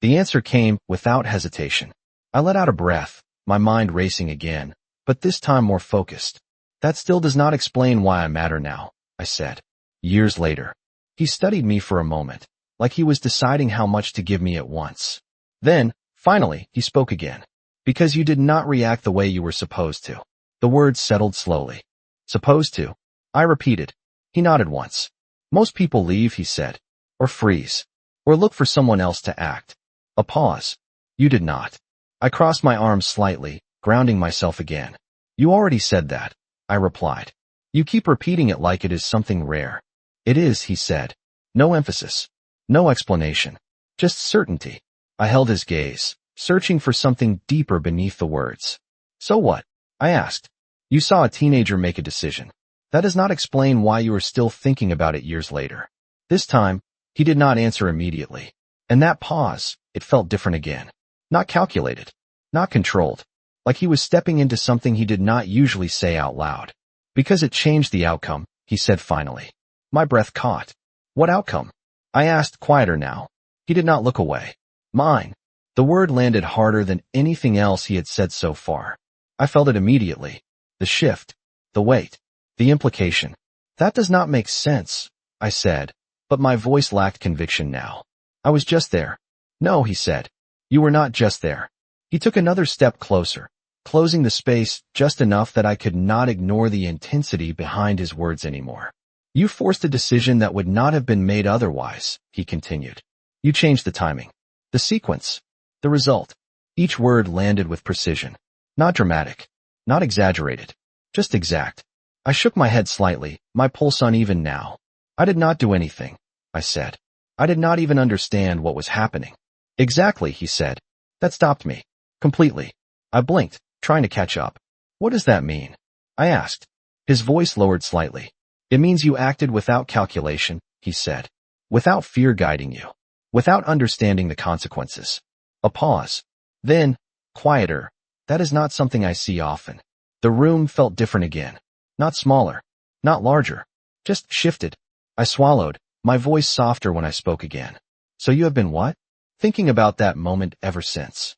The answer came without hesitation. I let out a breath, my mind racing again, but this time more focused. That still does not explain why I matter now, I said. Years later. He studied me for a moment, like he was deciding how much to give me at once. Then, finally, he spoke again. Because you did not react the way you were supposed to. The words settled slowly. Supposed to? I repeated. He nodded once. Most people leave, he said. Or freeze. Or look for someone else to act. A pause. You did not. I crossed my arms slightly, grounding myself again. You already said that, I replied. You keep repeating it like it is something rare. It is, he said. No emphasis. No explanation. Just certainty. I held his gaze, searching for something deeper beneath the words. So what? I asked. You saw a teenager make a decision. That does not explain why you are still thinking about it years later. This time, he did not answer immediately. And that pause, it felt different again. Not calculated. Not controlled. Like he was stepping into something he did not usually say out loud. Because it changed the outcome, he said finally. My breath caught. What outcome? I asked, quieter now. He did not look away. Mine. The word landed harder than anything else he had said so far. I felt it immediately. The shift. The weight. The implication. That does not make sense, I said, but my voice lacked conviction now. I was just there. No, he said. You were not just there. He took another step closer, closing the space just enough that I could not ignore the intensity behind his words anymore. You forced a decision that would not have been made otherwise, he continued. You changed the timing. The sequence. The result. Each word landed with precision. Not dramatic. Not exaggerated. Just exact. I shook my head slightly, my pulse uneven now. I did not do anything, I said. I did not even understand what was happening. Exactly, he said. That stopped me. Completely. I blinked, trying to catch up. What does that mean? I asked. His voice lowered slightly. It means you acted without calculation, he said. Without fear guiding you. Without understanding the consequences. A pause. Then, quieter. That is not something I see often. The room felt different again. Not smaller. Not larger. Just shifted. I swallowed, my voice softer when I spoke again. So you have been what? thinking about that moment ever since.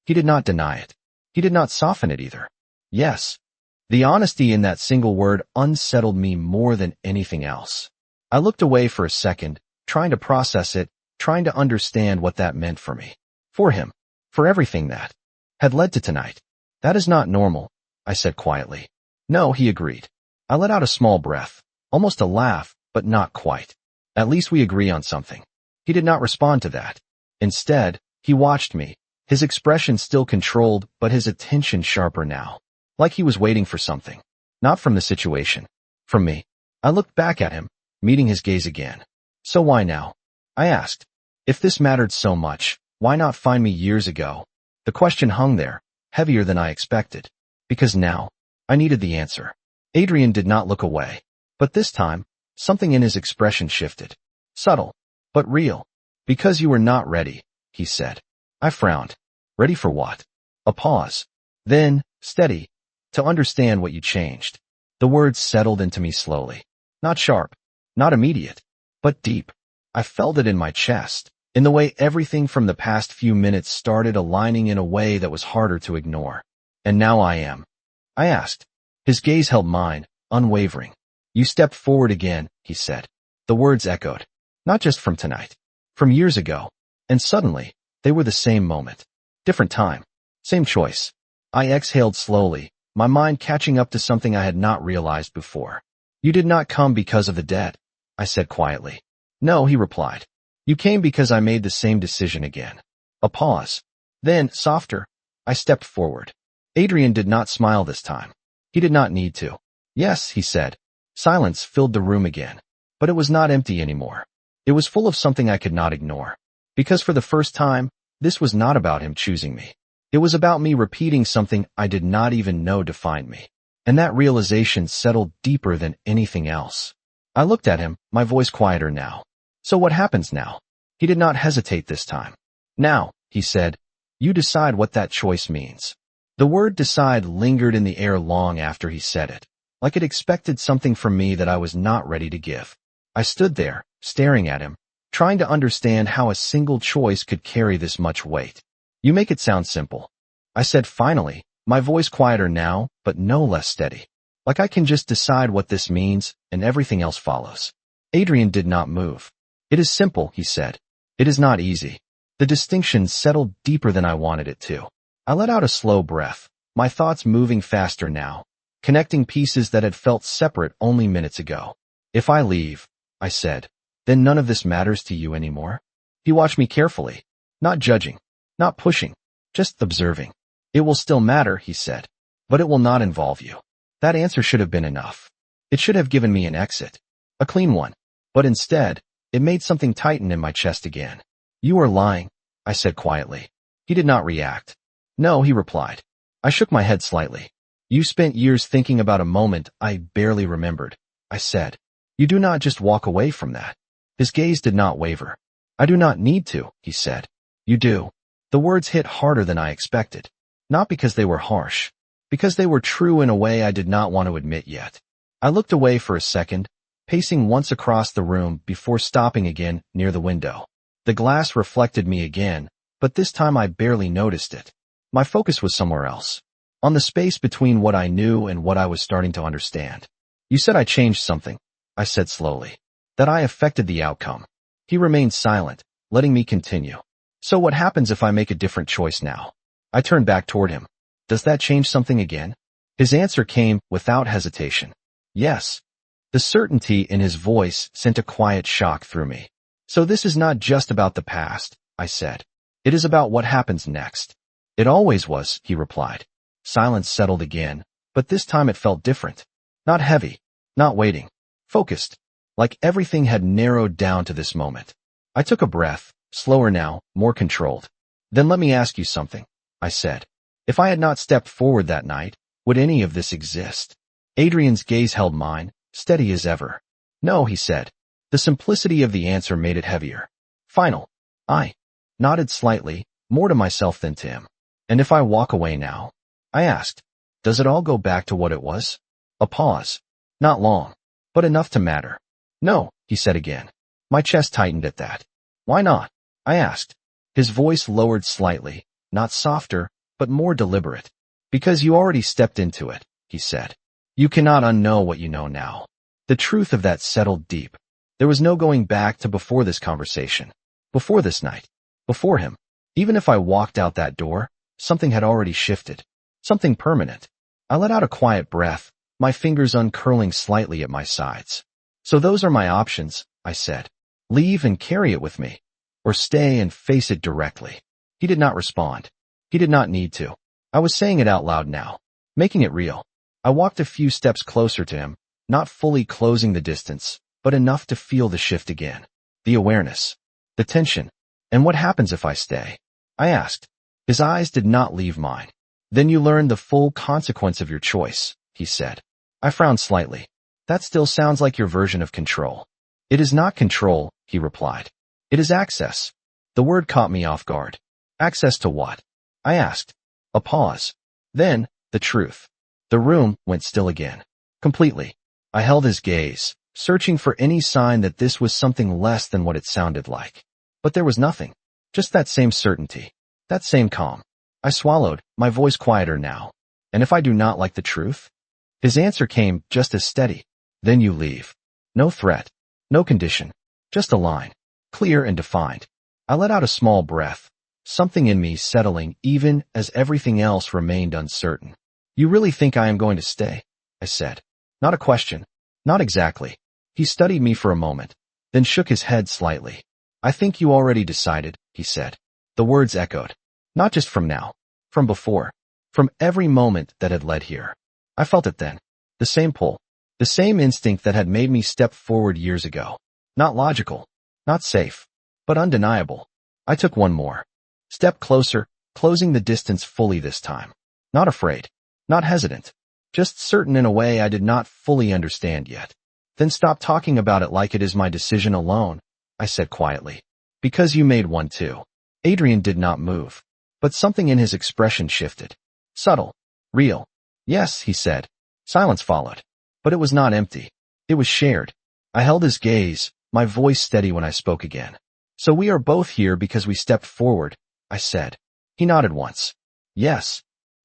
He did not deny it. He did not soften it either. Yes. The honesty in that single word unsettled me more than anything else. I looked away for a second, trying to process it, trying to understand what that meant for me. For him. For everything that had led to tonight. That is not normal, I said quietly. No, he agreed. I let out a small breath, almost a laugh, but not quite. At least we agree on something. He did not respond to that. Instead, he watched me, his expression still controlled, but his attention sharper now. Like he was waiting for something. Not from the situation. From me. I looked back at him, meeting his gaze again. So why now? I asked. If this mattered so much, why not find me years ago? The question hung there, heavier than I expected. Because now, I needed the answer. Adrian did not look away. But this time, something in his expression shifted. Subtle, but real. Because you were not ready, he said. I frowned. Ready for what? A pause. Then, steady. To understand what you changed. The words settled into me slowly. Not sharp. Not immediate. But deep. I felt it in my chest. In the way everything from the past few minutes started aligning in a way that was harder to ignore. And now I am. I asked. His gaze held mine, unwavering. You stepped forward again, he said. The words echoed. Not just from tonight. From years ago. And suddenly, they were the same moment. Different time. Same choice. I exhaled slowly, my mind catching up to something I had not realized before. You did not come because of the dead, I said quietly. No, he replied. You came because I made the same decision again. A pause. Then, softer, I stepped forward. Adrian did not smile this time. He did not need to. Yes, he said. Silence filled the room again. But it was not empty anymore. It was full of something I could not ignore. Because for the first time, this was not about him choosing me. It was about me repeating something I did not even know defined me. And that realization settled deeper than anything else. I looked at him, my voice quieter now. So what happens now? He did not hesitate this time. Now, he said, you decide what that choice means. The word decide lingered in the air long after he said it, like it expected something from me that I was not ready to give. I stood there, staring at him, trying to understand how a single choice could carry this much weight. You make it sound simple. I said finally, my voice quieter now, but no less steady. Like I can just decide what this means, and everything else follows. Adrian did not move. It is simple, he said. It is not easy. The distinction settled deeper than I wanted it to. I let out a slow breath, my thoughts moving faster now, connecting pieces that had felt separate only minutes ago. If I leave, I said, then none of this matters to you anymore? He watched me carefully, not judging, not pushing, just observing. It will still matter, he said, but it will not involve you. That answer should have been enough. It should have given me an exit, a clean one. But instead, it made something tighten in my chest again. You are lying, I said quietly. He did not react. No, he replied. I shook my head slightly. You spent years thinking about a moment I barely remembered, I said. You do not just walk away from that. His gaze did not waver. I do not need to, he said. You do. The words hit harder than I expected. Not because they were harsh. Because they were true in a way I did not want to admit yet. I looked away for a second, pacing once across the room before stopping again near the window. The glass reflected me again, but this time I barely noticed it. My focus was somewhere else. On the space between what I knew and what I was starting to understand. You said I changed something, I said slowly. That I affected the outcome. He remained silent, letting me continue. So what happens if I make a different choice now? I turned back toward him. Does that change something again? His answer came without hesitation. Yes. The certainty in his voice sent a quiet shock through me. So this is not just about the past, I said. It is about what happens next. It always was, he replied. Silence settled again, but this time it felt different. Not heavy, not waiting, focused, like everything had narrowed down to this moment. I took a breath, slower now, more controlled. Then let me ask you something, I said. If I had not stepped forward that night, would any of this exist? Adrian's gaze held mine, steady as ever. No, he said. The simplicity of the answer made it heavier. Final. I nodded slightly, more to myself than to him. And if I walk away now? I asked. Does it all go back to what it was? A pause. Not long, but enough to matter. No, he said again. My chest tightened at that. Why not? I asked. His voice lowered slightly, not softer, but more deliberate. Because you already stepped into it, he said. You cannot unknow what you know now. The truth of that settled deep. There was no going back to before this conversation, before this night, before him. Even if I walked out that door, something had already shifted, something permanent. I let out a quiet breath, my fingers uncurling slightly at my sides. So those are my options, I said. Leave and carry it with me, or stay and face it directly. He did not respond. He did not need to. I was saying it out loud now, making it real. I walked a few steps closer to him, not fully closing the distance, but enough to feel the shift again. The awareness, the tension. And what happens if I stay? I asked. His eyes did not leave mine. Then you learn the full consequence of your choice, he said. I frowned slightly. That still sounds like your version of control. It is not control, he replied. It is access. The word caught me off guard. Access to what? I asked. A pause. Then, the truth. The room went still again. Completely. I held his gaze, searching for any sign that this was something less than what it sounded like. But there was nothing. Just that same certainty. That same calm. I swallowed, my voice quieter now. And if I do not like the truth? His answer came just as steady. Then you leave. No threat. No condition. Just a line. Clear and defined. I let out a small breath. Something in me settling even as everything else remained uncertain. You really think I am going to stay? I said. Not a question. Not exactly. He studied me for a moment, then shook his head slightly. I think you already decided, he said. The words echoed. Not just from now. From before. From every moment that had led here. I felt it then. The same pull. The same instinct that had made me step forward years ago. Not logical. Not safe. But undeniable. I took one more. Step closer, closing the distance fully this time. Not afraid. Not hesitant. Just certain in a way I did not fully understand yet. Then stop talking about it like it is my decision alone, I said quietly. Because you made one too. Adrian did not move. But something in his expression shifted. Subtle. Real. Yes, he said. Silence followed. But it was not empty. It was shared. I held his gaze, my voice steady when I spoke again. So we are both here because we stepped forward, I said. He nodded once. Yes.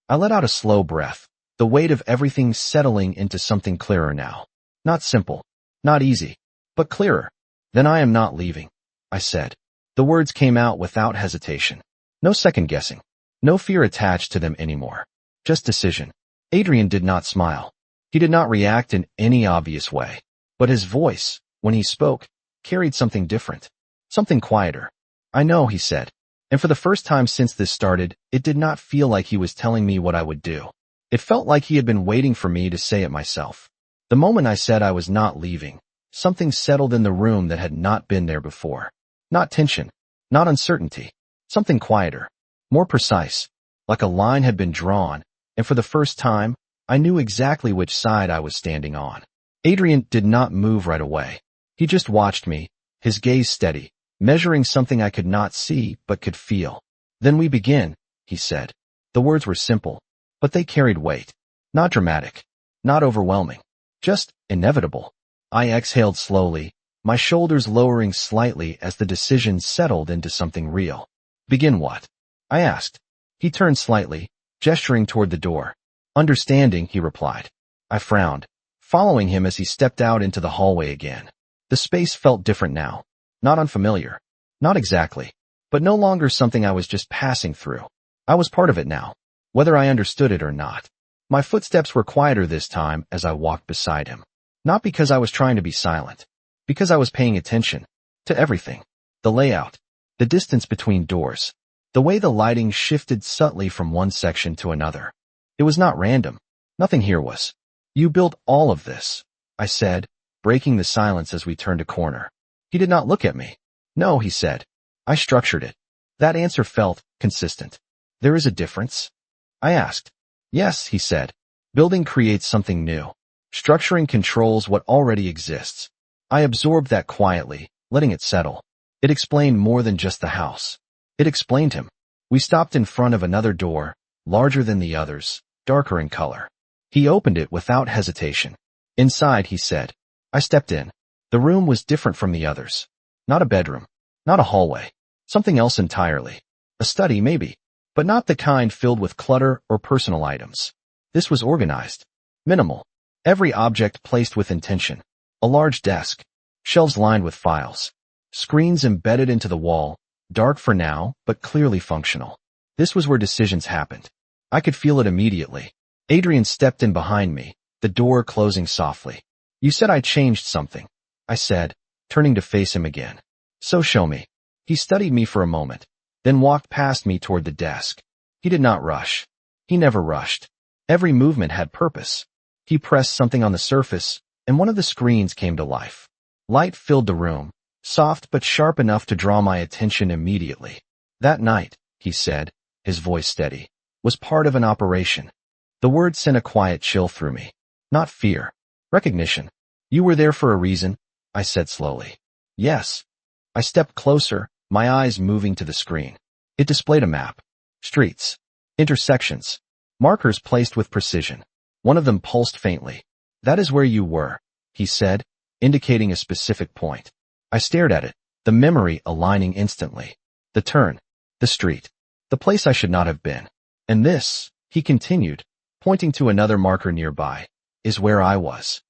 I let out a slow breath, the weight of everything settling into something clearer now. Not simple. Not easy. But clearer. Then I am not leaving, I said. The words came out without hesitation. No second guessing. No fear attached to them anymore. Just decision. Adrian did not smile. He did not react in any obvious way. But his voice, when he spoke, carried something different. Something quieter. I know, he said. And for the first time since this started, it did not feel like he was telling me what I would do. It felt like he had been waiting for me to say it myself. The moment I said I was not leaving, something settled in the room that had not been there before. Not tension. Not uncertainty. Something quieter. More precise. Like a line had been drawn, and for the first time, I knew exactly which side I was standing on. Adrian did not move right away. He just watched me, his gaze steady, measuring something I could not see but could feel. Then we begin, he said. The words were simple, but they carried weight. Not dramatic. Not overwhelming. Just inevitable. I exhaled slowly, my shoulders lowering slightly as the decision settled into something real. Begin what? I asked. He turned slightly, gesturing toward the door. Understanding, he replied. I frowned, following him as he stepped out into the hallway again. The space felt different now. Not unfamiliar. Not exactly. But no longer something I was just passing through. I was part of it now, whether I understood it or not. My footsteps were quieter this time as I walked beside him. Not because I was trying to be silent. Because I was paying attention. To everything. The layout. The distance between doors. The way the lighting shifted subtly from one section to another. It was not random. Nothing here was. You built all of this, I said, breaking the silence as we turned a corner. He did not look at me. No, he said. I structured it. That answer felt consistent. There is a difference? I asked. Yes, he said. Building creates something new. Structuring controls what already exists. I absorbed that quietly, letting it settle. It explained more than just the house. It explained him. We stopped in front of another door, larger than the others, darker in color. He opened it without hesitation. Inside, he said. I stepped in. The room was different from the others. Not a bedroom. Not a hallway. Something else entirely. A study, maybe, but not the kind filled with clutter or personal items. This was organized. Minimal. Every object placed with intention. A large desk. Shelves lined with files. Screens embedded into the wall, dark for now, but clearly functional. This was where decisions happened. I could feel it immediately. Adrian stepped in behind me, the door closing softly. You said I changed something, I said, turning to face him again. So show me. He studied me for a moment, then walked past me toward the desk. He did not rush. He never rushed. Every movement had purpose. He pressed something on the surface, and one of the screens came to life. Light filled the room, soft but sharp enough to draw my attention immediately. That night, he said, his voice steady, was part of an operation. The word sent a quiet chill through me. Not fear. Recognition. You were there for a reason, I said slowly. Yes. I stepped closer, my eyes moving to the screen. It displayed a map. Streets. Intersections. Markers placed with precision. One of them pulsed faintly. That is where you were, he said, indicating a specific point. I stared at it, the memory aligning instantly. The turn. The street. The place I should not have been. And this, he continued, pointing to another marker nearby, is where I was.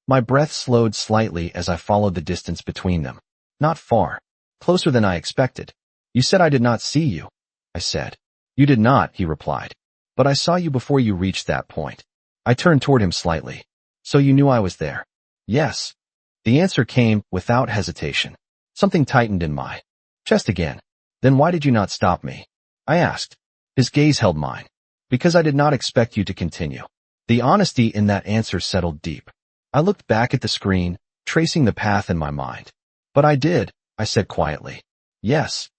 My breath slowed slightly as I followed the distance between them. Not far. Closer than I expected. You said I did not see you, I said. You did not, he replied. But I saw you before you reached that point. I turned toward him slightly. So you knew I was there? Yes. The answer came without hesitation. Something tightened in my chest again. Then why did you not stop me? I asked. His gaze held mine. Because I did not expect you to continue. The honesty in that answer settled deep. I looked back at the screen, tracing the path in my mind. But I did, I said quietly. Yes.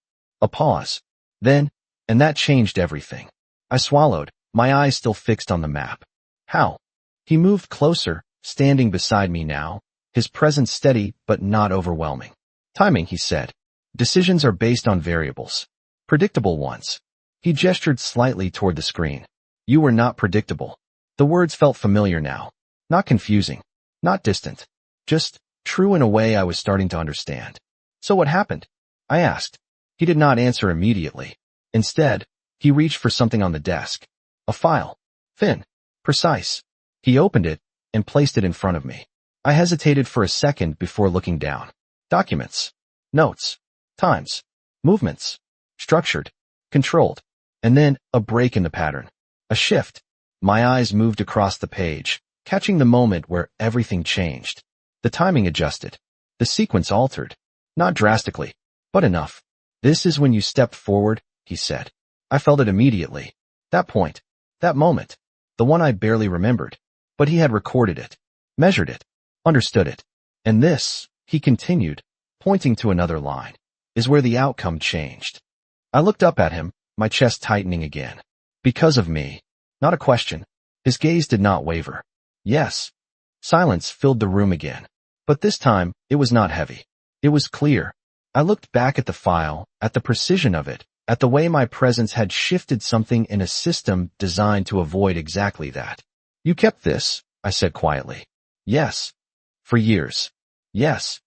A pause. Then, and that changed everything. I swallowed, my eyes still fixed on the map. How? He moved closer, standing beside me now, his presence steady but not overwhelming. Timing, he said. Decisions are based on variables. Predictable ones. He gestured slightly toward the screen. You were not predictable. The words felt familiar now. Not confusing. Not distant. Just true in a way I was starting to understand. So what happened? I asked. He did not answer immediately. Instead, he reached for something on the desk. A file. Thin. Precise. He opened it and placed it in front of me. I hesitated for a second before looking down. Documents. Notes. Times. Movements. Structured. Controlled. And then, a break in the pattern. A shift. My eyes moved across the page, catching the moment where everything changed. The timing adjusted. The sequence altered. Not drastically, but enough. This is when you stepped forward, he said. I felt it immediately. That point. That moment. The one I barely remembered. But he had recorded it. Measured it. Understood it. And this, he continued, pointing to another line, is where the outcome changed. I looked up at him, my chest tightening again. Because of me. Not a question. His gaze did not waver. Yes. Silence filled the room again. But this time, it was not heavy. It was clear. I looked back at the file, at the precision of it, at the way my presence had shifted something in a system designed to avoid exactly that. You kept this, I said quietly. Yes. For years. Yes.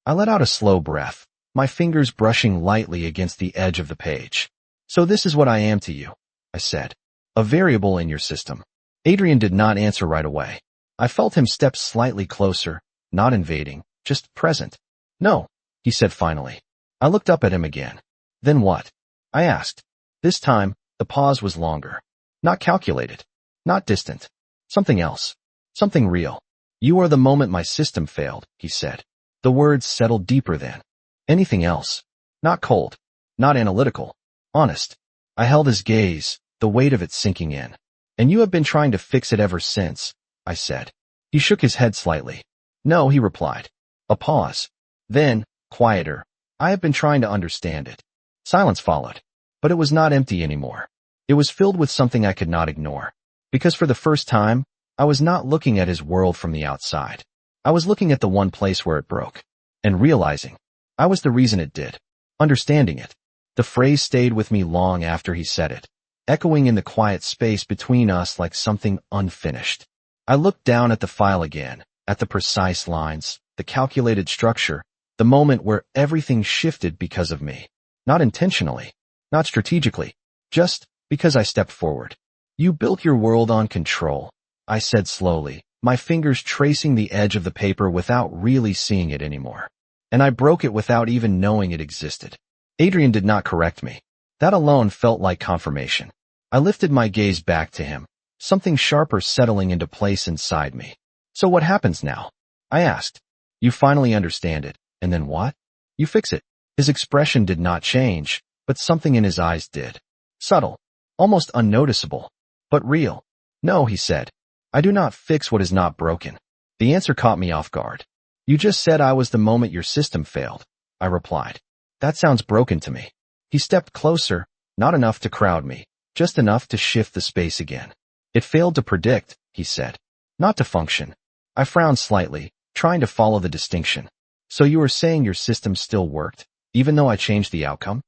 I let out a slow breath, my fingers brushing lightly against the edge of the page. So this is what I am to you, I said. A variable in your system. Adrian did not answer right away. I felt him step slightly closer, not invading, just present. No, he said finally. I looked up at him again. Then what? I asked. This time, the pause was longer. Not calculated. Not distant. Something else. Something real. You are the moment my system failed, he said. The words settled deeper then. Anything else? Not cold. Not analytical. Honest. I held his gaze, the weight of it sinking in. And you have been trying to fix it ever since, I said. He shook his head slightly. No, he replied. A pause. Then, quieter. I have been trying to understand it. Silence followed. But it was not empty anymore. It was filled with something I could not ignore. Because for the first time, I was not looking at his world from the outside. I was looking at the one place where it broke. And realizing, I was the reason it did. Understanding it. The phrase stayed with me long after he said it, echoing in the quiet space between us like something unfinished. I looked down at the file again, at the precise lines, the calculated structure, the moment where everything shifted because of me. Not intentionally. Not strategically. Just because I stepped forward. You built your world on control, I said slowly, my fingers tracing the edge of the paper without really seeing it anymore. And I broke it without even knowing it existed. Adrian did not correct me. That alone felt like confirmation. I lifted my gaze back to him, something sharper settling into place inside me. So what happens now? I asked. You finally understand it, and then what? You fix it. His expression did not change, but something in his eyes did. Subtle, almost unnoticeable, but real. No, he said. I do not fix what is not broken. The answer caught me off guard. You just said I was the moment your system failed, I replied. That sounds broken to me. He stepped closer, not enough to crowd me, just enough to shift the space again. It failed to predict, he said. Not to function. I frowned slightly, trying to follow the distinction. So you were saying your system still worked, even though I changed the outcome?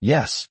Yes.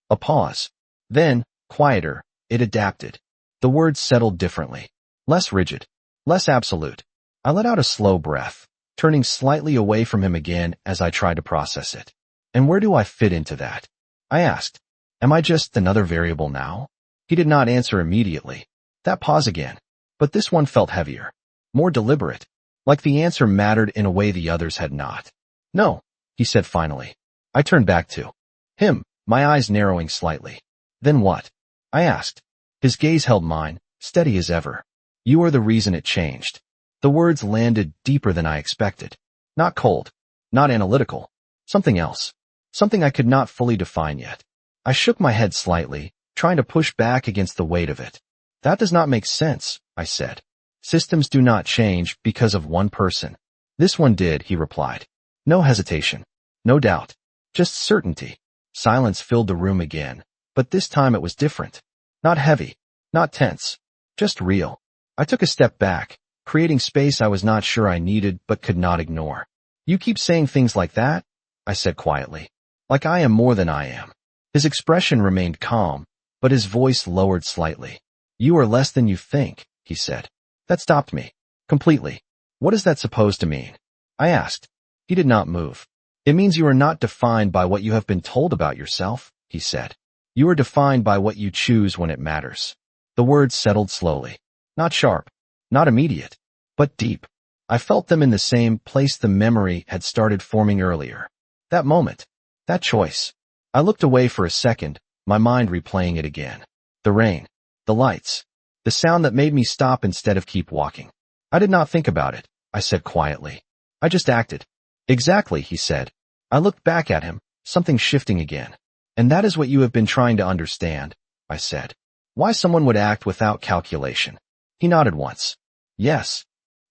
A pause. Then, quieter, it adapted. The words settled differently. Less rigid. Less absolute. I let out a slow breath, turning slightly away from him again as I tried to process it. And where do I fit into that? I asked. Am I just another variable now? He did not answer immediately. That pause again. But this one felt heavier. More deliberate. Like the answer mattered in a way the others had not. No, he said finally. I turned back to him, my eyes narrowing slightly. Then what? I asked. His gaze held mine, steady as ever. You are the reason it changed. The words landed deeper than I expected. Not cold. Not analytical. Something else. Something I could not fully define yet. I shook my head slightly, trying to push back against the weight of it. That does not make sense, I said. Systems do not change because of one person. This one did, he replied. No hesitation. No doubt. Just certainty. Silence filled the room again, but this time it was different. Not heavy. Not tense. Just real. I took a step back, creating space I was not sure I needed but could not ignore. You keep saying things like that? I said quietly. Like I am more than I am. His expression remained calm, but his voice lowered slightly. You are less than you think, he said. That stopped me. Completely. What is that supposed to mean? I asked. He did not move. It means you are not defined by what you have been told about yourself, he said. You are defined by what you choose when it matters. The words settled slowly. Not sharp. Not immediate. But deep. I felt them in the same place the memory had started forming earlier. That moment. That choice. I looked away for a second, my mind replaying it again. The rain. The lights. The sound that made me stop instead of keep walking. I did not think about it, I said quietly. I just acted. Exactly, he said. I looked back at him, something shifting again. And that is what you have been trying to understand, I said. Why someone would act without calculation. He nodded once. Yes.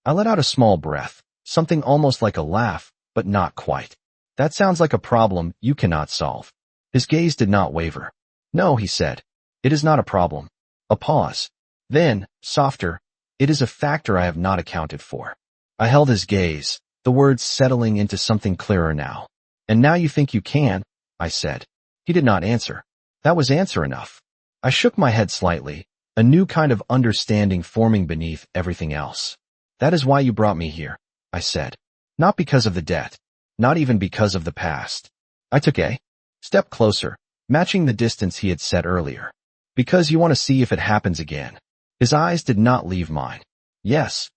I let out a small breath, something almost like a laugh, but not quite. That sounds like a problem you cannot solve. His gaze did not waver. No, he said. It is not a problem. A pause. Then, softer, it is a factor I have not accounted for. I held his gaze, the words settling into something clearer now. And now you think you can, I said. He did not answer. That was answer enough. I shook my head slightly, a new kind of understanding forming beneath everything else. That is why you brought me here, I said. Not because of the debt. Not even because of the past. I took a step closer, matching the distance he had set earlier. Because you want to see if it happens again. His eyes did not leave mine. Yes.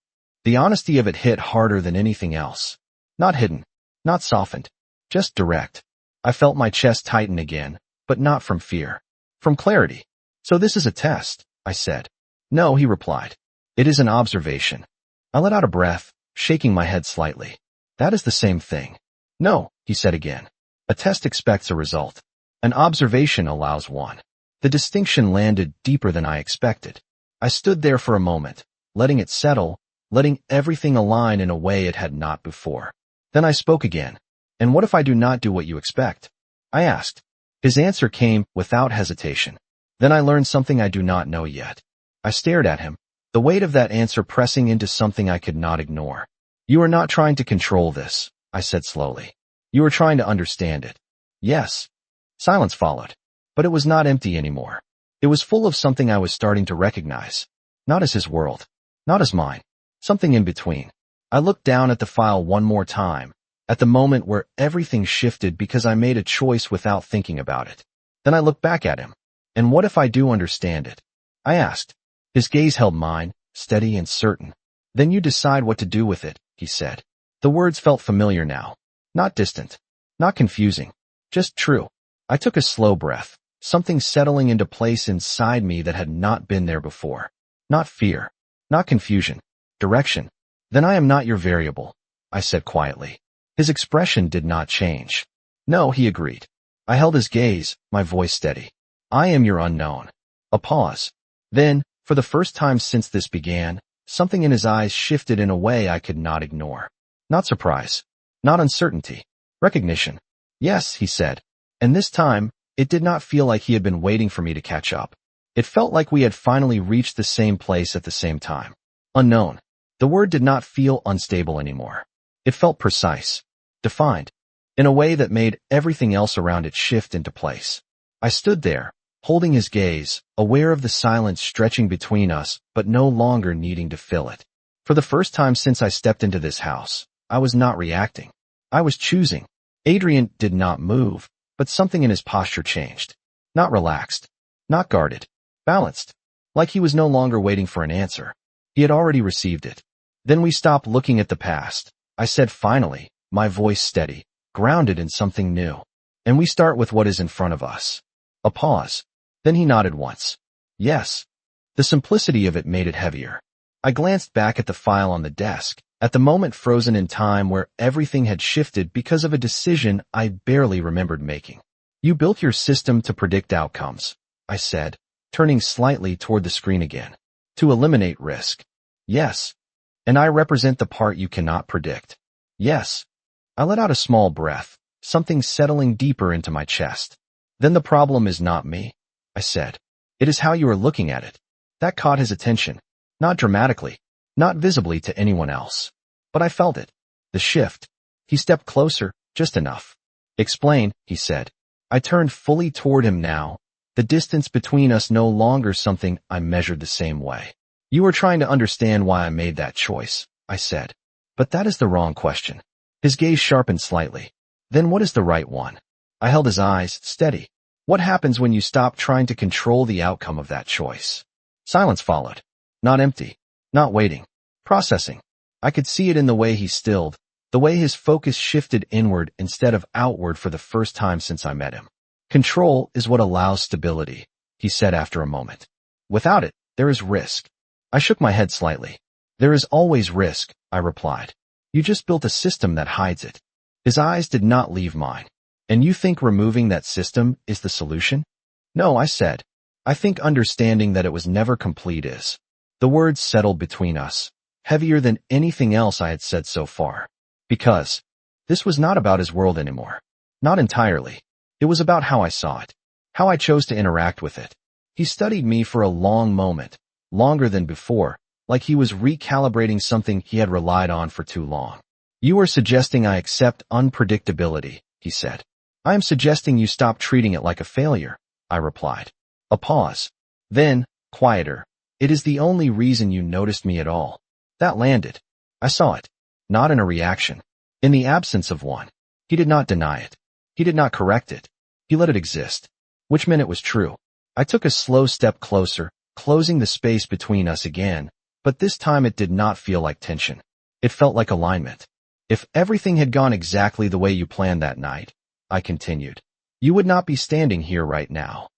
The honesty of it hit harder than anything else. Not hidden. Not softened. Just direct. I felt my chest tighten again, but not from fear. From clarity. So this is a test, I said. No, he replied. It is an observation. I let out a breath, shaking my head slightly. That is the same thing. No, he said again. A test expects a result. An observation allows one. The distinction landed deeper than I expected. I stood there for a moment, letting it settle, letting everything align in a way it had not before. Then I spoke again. And what if I do not do what you expect? I asked. His answer came without hesitation. Then I learned something I do not know yet. I stared at him, the weight of that answer pressing into something I could not ignore. You are not trying to control this, I said slowly. You are trying to understand it. Yes. Silence followed. But it was not empty anymore. It was full of something I was starting to recognize. Not as his world. Not as mine. Something in between. I looked down at the file one more time, at the moment where everything shifted because I made a choice without thinking about it. Then I looked back at him. And what if I do understand it? I asked. His gaze held mine, steady and certain. Then you decide what to do with it, he said. The words felt familiar now. Not distant. Not confusing. Just true. I took a slow breath, something settling into place inside me that had not been there before. Not fear. Not confusion. Direction. Then I am not your variable, I said quietly. His expression did not change. No, he agreed. I held his gaze, my voice steady. I am your unknown. A pause. Then, for the first time since this began, something in his eyes shifted in a way I could not ignore. Not surprise. Not uncertainty. Recognition. Yes, he said. And this time, it did not feel like he had been waiting for me to catch up. It felt like we had finally reached the same place at the same time. Unknown. The word did not feel unstable anymore. It felt precise. Defined. In a way that made everything else around it shift into place. I stood there, holding his gaze, aware of the silence stretching between us, but no longer needing to fill it. For the first time since I stepped into this house, I was not reacting. I was choosing. Adrian did not move, but something in his posture changed. Not relaxed. Not guarded. Balanced. Like he was no longer waiting for an answer. He had already received it. Then we stopped looking at the past. I said finally, my voice steady, grounded in something new. And we start with what is in front of us. A pause. Then he nodded once. Yes. The simplicity of it made it heavier. I glanced back at the file on the desk, at the moment frozen in time where everything had shifted because of a decision I barely remembered making. You built your system to predict outcomes, I said, turning slightly toward the screen again. To eliminate risk. Yes. And I represent the part you cannot predict. Yes. I let out a small breath, something settling deeper into my chest. Then the problem is not me, I said. It is how you are looking at it. That caught his attention. Not dramatically, not visibly to anyone else. But I felt it. The shift. He stepped closer, just enough. Explain, he said. I turned fully toward him now, the distance between us no longer something I measured the same way. You are trying to understand why I made that choice, I said. But that is the wrong question. His gaze sharpened slightly. Then what is the right one? I held his eyes, steady. What happens when you stop trying to control the outcome of that choice? Silence followed. Not empty. Not waiting. Processing. I could see it in the way he stilled, the way his focus shifted inward instead of outward for the first time since I met him. Control is what allows stability, he said after a moment. Without it, there is risk. I shook my head slightly. There is always risk, I replied. You just built a system that hides it. His eyes did not leave mine. And you think removing that system is the solution? No, I said. I think understanding that it was never complete is. The words settled between us, heavier than anything else I had said so far. Because this was not about his world anymore. Not entirely. It was about how I saw it, how I chose to interact with it. He studied me for a long moment, longer than before, like he was recalibrating something he had relied on for too long. You are suggesting I accept unpredictability, he said. I am suggesting you stop treating it like a failure, I replied. A pause. Then, quieter. It is the only reason you noticed me at all. That landed. I saw it. Not in a reaction. In the absence of one. He did not deny it. He did not correct it. He let it exist. Which meant it was true. I took a slow step closer, closing the space between us again, but this time it did not feel like tension. It felt like alignment. If everything had gone exactly the way you planned that night, I continued, you would not be standing here right now.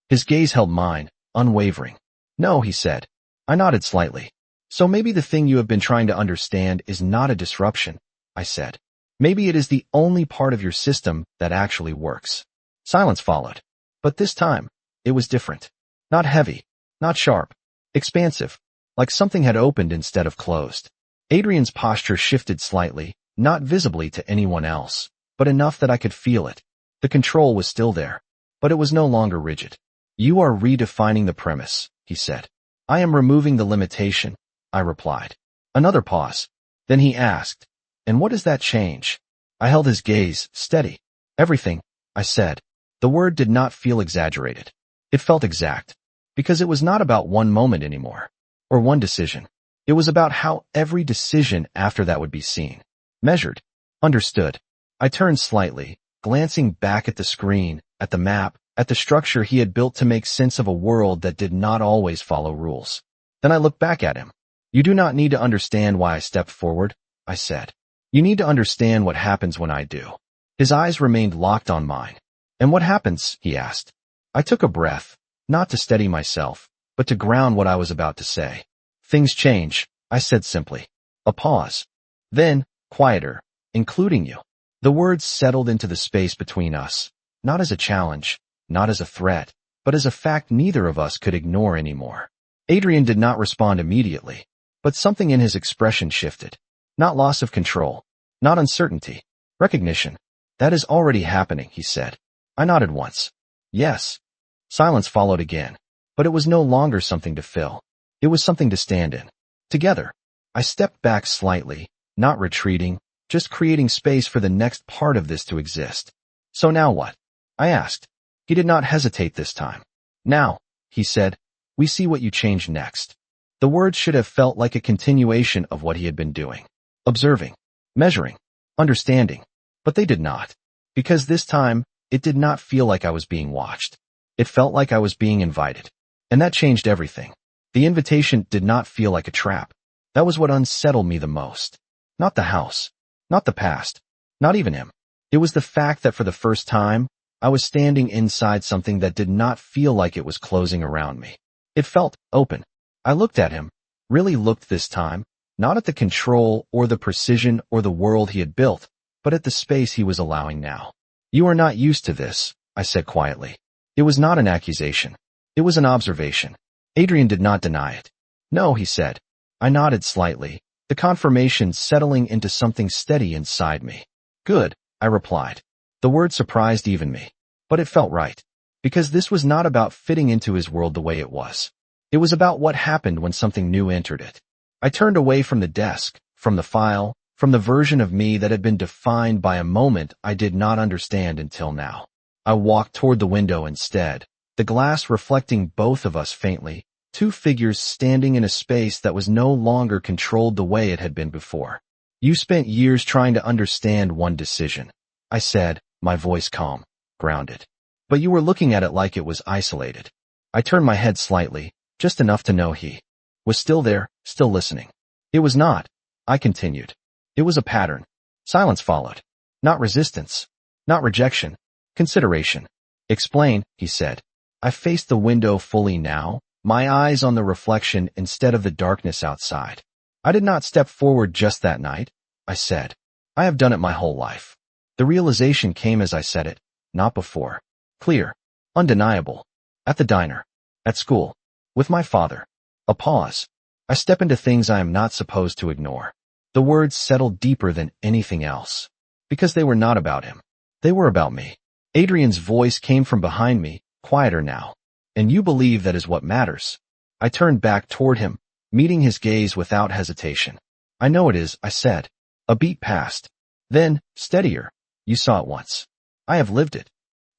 His gaze held mine, unwavering. No, he said. I nodded slightly. So maybe the thing you have been trying to understand is not a disruption, I said. Maybe it is the only part of your system that actually works. Silence followed. But this time, it was different. Not heavy, not sharp, expansive, like something had opened instead of closed. Adrian's posture shifted slightly, not visibly to anyone else, but enough that I could feel it. The control was still there, but it was no longer rigid. You are redefining the premise, he said. I am removing the limitation, I replied. Another pause. Then he asked, and what does that change? I held his gaze, steady. Everything, I said. The word did not feel exaggerated. It felt exact, because it was not about one moment anymore, or one decision. It was about how every decision after that would be seen, measured, understood. I turned slightly, glancing back at the screen, at the map, at the structure he had built to make sense of a world that did not always follow rules. Then I looked back at him. You do not need to understand why I stepped forward, I said. You need to understand what happens when I do. His eyes remained locked on mine. And what happens? He asked. I took a breath, not to steady myself, but to ground what I was about to say. Things change, I said simply. A pause. Then, quieter, including you. The words settled into the space between us, not as a challenge, not as a threat, but as a fact neither of us could ignore anymore. Adrian did not respond immediately, but something in his expression shifted. Not loss of control, not uncertainty, recognition. That is already happening, he said. I nodded once. Yes. Silence followed again, but it was no longer something to fill. It was something to stand in. Together. I stepped back slightly, not retreating, just creating space for the next part of this to exist. So now what? I asked. He did not hesitate this time. Now, he said, we see what you changed next. The words should have felt like a continuation of what he had been doing. Observing, measuring, understanding. But they did not. Because this time, it did not feel like I was being watched. It felt like I was being invited. And that changed everything. The invitation did not feel like a trap. That was what unsettled me the most. Not the house. Not the past. Not even him. It was the fact that for the first time, I was standing inside something that did not feel like it was closing around me. It felt open. I looked at him, really looked this time, not at the control or the precision or the world he had built, but at the space he was allowing now. You are not used to this, I said quietly. It was not an accusation. It was an observation. Adrian did not deny it. No, he said. I nodded slightly, the confirmation settling into something steady inside me. Good, I replied. The word surprised even me. But it felt right. Because this was not about fitting into his world the way it was. It was about what happened when something new entered it. I turned away from the desk, from the file, from the version of me that had been defined by a moment I did not understand until now. I walked toward the window instead, the glass reflecting both of us faintly, two figures standing in a space that was no longer controlled the way it had been before. You spent years trying to understand one decision, I said, my voice calm, grounded. But you were looking at it like it was isolated. I turned my head slightly, just enough to know he was still there, still listening. It was not, I continued. It was a pattern. Silence followed. Not resistance. Not rejection. Consideration. Explain, he said. I faced the window fully now, my eyes on the reflection instead of the darkness outside. I did not step forward just that night, I said. I have done it my whole life. The realization came as I said it, not before. Clear. Undeniable. At the diner. At school. With my father. A pause. I step into things I am not supposed to ignore. The words settled deeper than anything else. Because they were not about him. They were about me. Adrian's voice came from behind me, quieter now. And you believe that is what matters. I turned back toward him, meeting his gaze without hesitation. I know it is, I said. A beat passed. Then, steadier. You saw it once. I have lived it.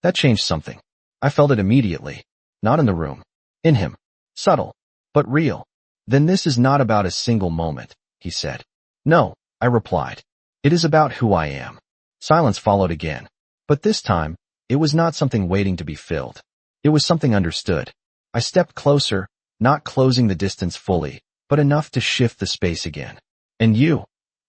That changed something. I felt it immediately. Not in the room. In him. Subtle. But real. Then this is not about a single moment, he said. No, I replied. It is about who I am. Silence followed again. But this time, it was not something waiting to be filled. It was something understood. I stepped closer, not closing the distance fully, but enough to shift the space again. And you,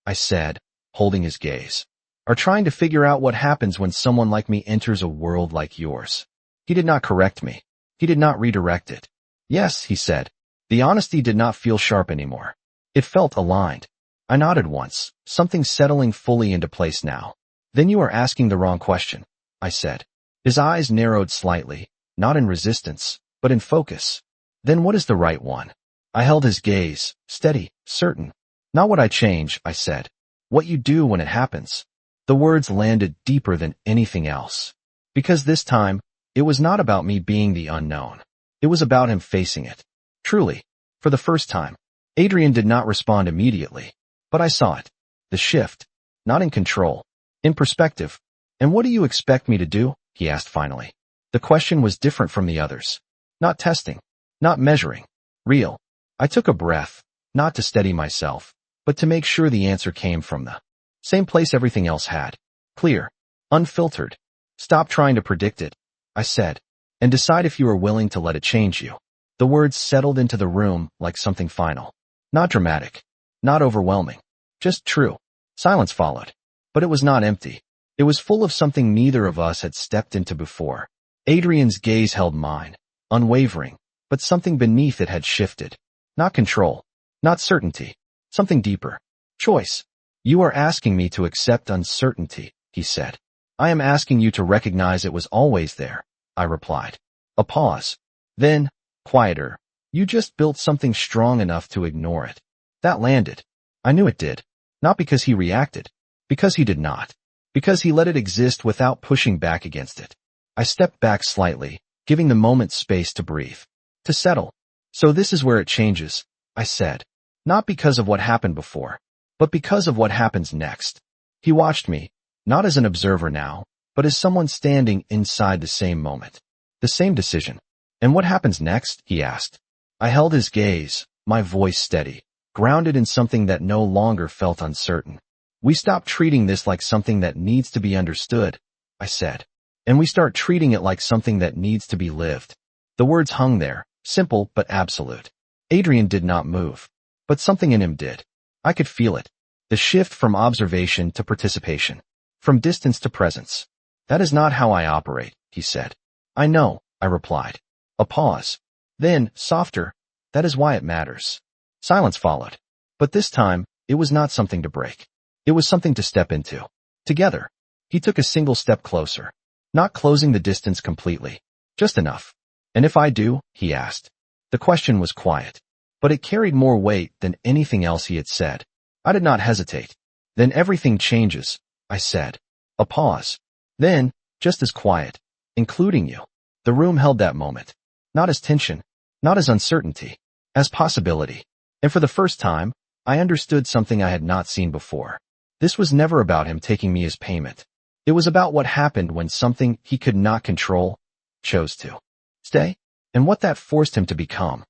I said, holding his gaze, are trying to figure out what happens when someone like me enters a world like yours. He did not correct me. He did not redirect it. Yes, he said. The honesty did not feel sharp anymore. It felt aligned. I nodded once, something settling fully into place now. Then you are asking the wrong question, I said. His eyes narrowed slightly, not in resistance, but in focus. Then what is the right one? I held his gaze, steady, certain. Not what I change, I said. What you do when it happens. The words landed deeper than anything else. Because this time, it was not about me being the unknown. It was about him facing it. Truly. For the first time. Adrian did not respond immediately. But I saw it. The shift. Not in control. In perspective. And what do you expect me to do? He asked finally. The question was different from the others. Not testing. Not measuring. Real. I took a breath, not to steady myself, but to make sure the answer came from the same place everything else had. Clear. Unfiltered. Stop trying to predict it, I said, and decide if you are willing to let it change you. The words settled into the room like something final. Not dramatic. Not overwhelming. Just true. Silence followed. But it was not empty. It was full of something neither of us had stepped into before. Adrian's gaze held mine, unwavering, but something beneath it had shifted. Not control. Not certainty. Something deeper. Choice. You are asking me to accept uncertainty, he said. I am asking you to recognize it was always there, I replied. A pause. Then, quieter. You just built something strong enough to ignore it. That landed. I knew it did. Not because he reacted. Because he did not. Because he let it exist without pushing back against it. I stepped back slightly, giving the moment space to breathe. To settle. So this is where it changes, I said. Not because of what happened before, but because of what happens next. He watched me, not as an observer now, but as someone standing inside the same moment. The same decision. And what happens next? He asked. I held his gaze, my voice steady, grounded in something that no longer felt uncertain. We stop treating this like something that needs to be understood, I said, and we start treating it like something that needs to be lived. The words hung there, simple but absolute. Adrian did not move, but something in him did. I could feel it. The shift from observation to participation, from distance to presence. That is not how I operate, he said. I know, I replied. A pause. Then, softer, that is why it matters. Silence followed. But this time, it was not something to break. It was something to step into. Together. He took a single step closer. Not closing the distance completely. Just enough. And if I do? He asked. The question was quiet. But it carried more weight than anything else he had said. I did not hesitate. Then everything changes, I said. A pause. Then, just as quiet. Including you. The room held that moment. Not as tension. Not as uncertainty. As possibility. And for the first time, I understood something I had not seen before. This was never about him taking me as payment. It was about what happened when something he could not control chose to stay, and what that forced him to become.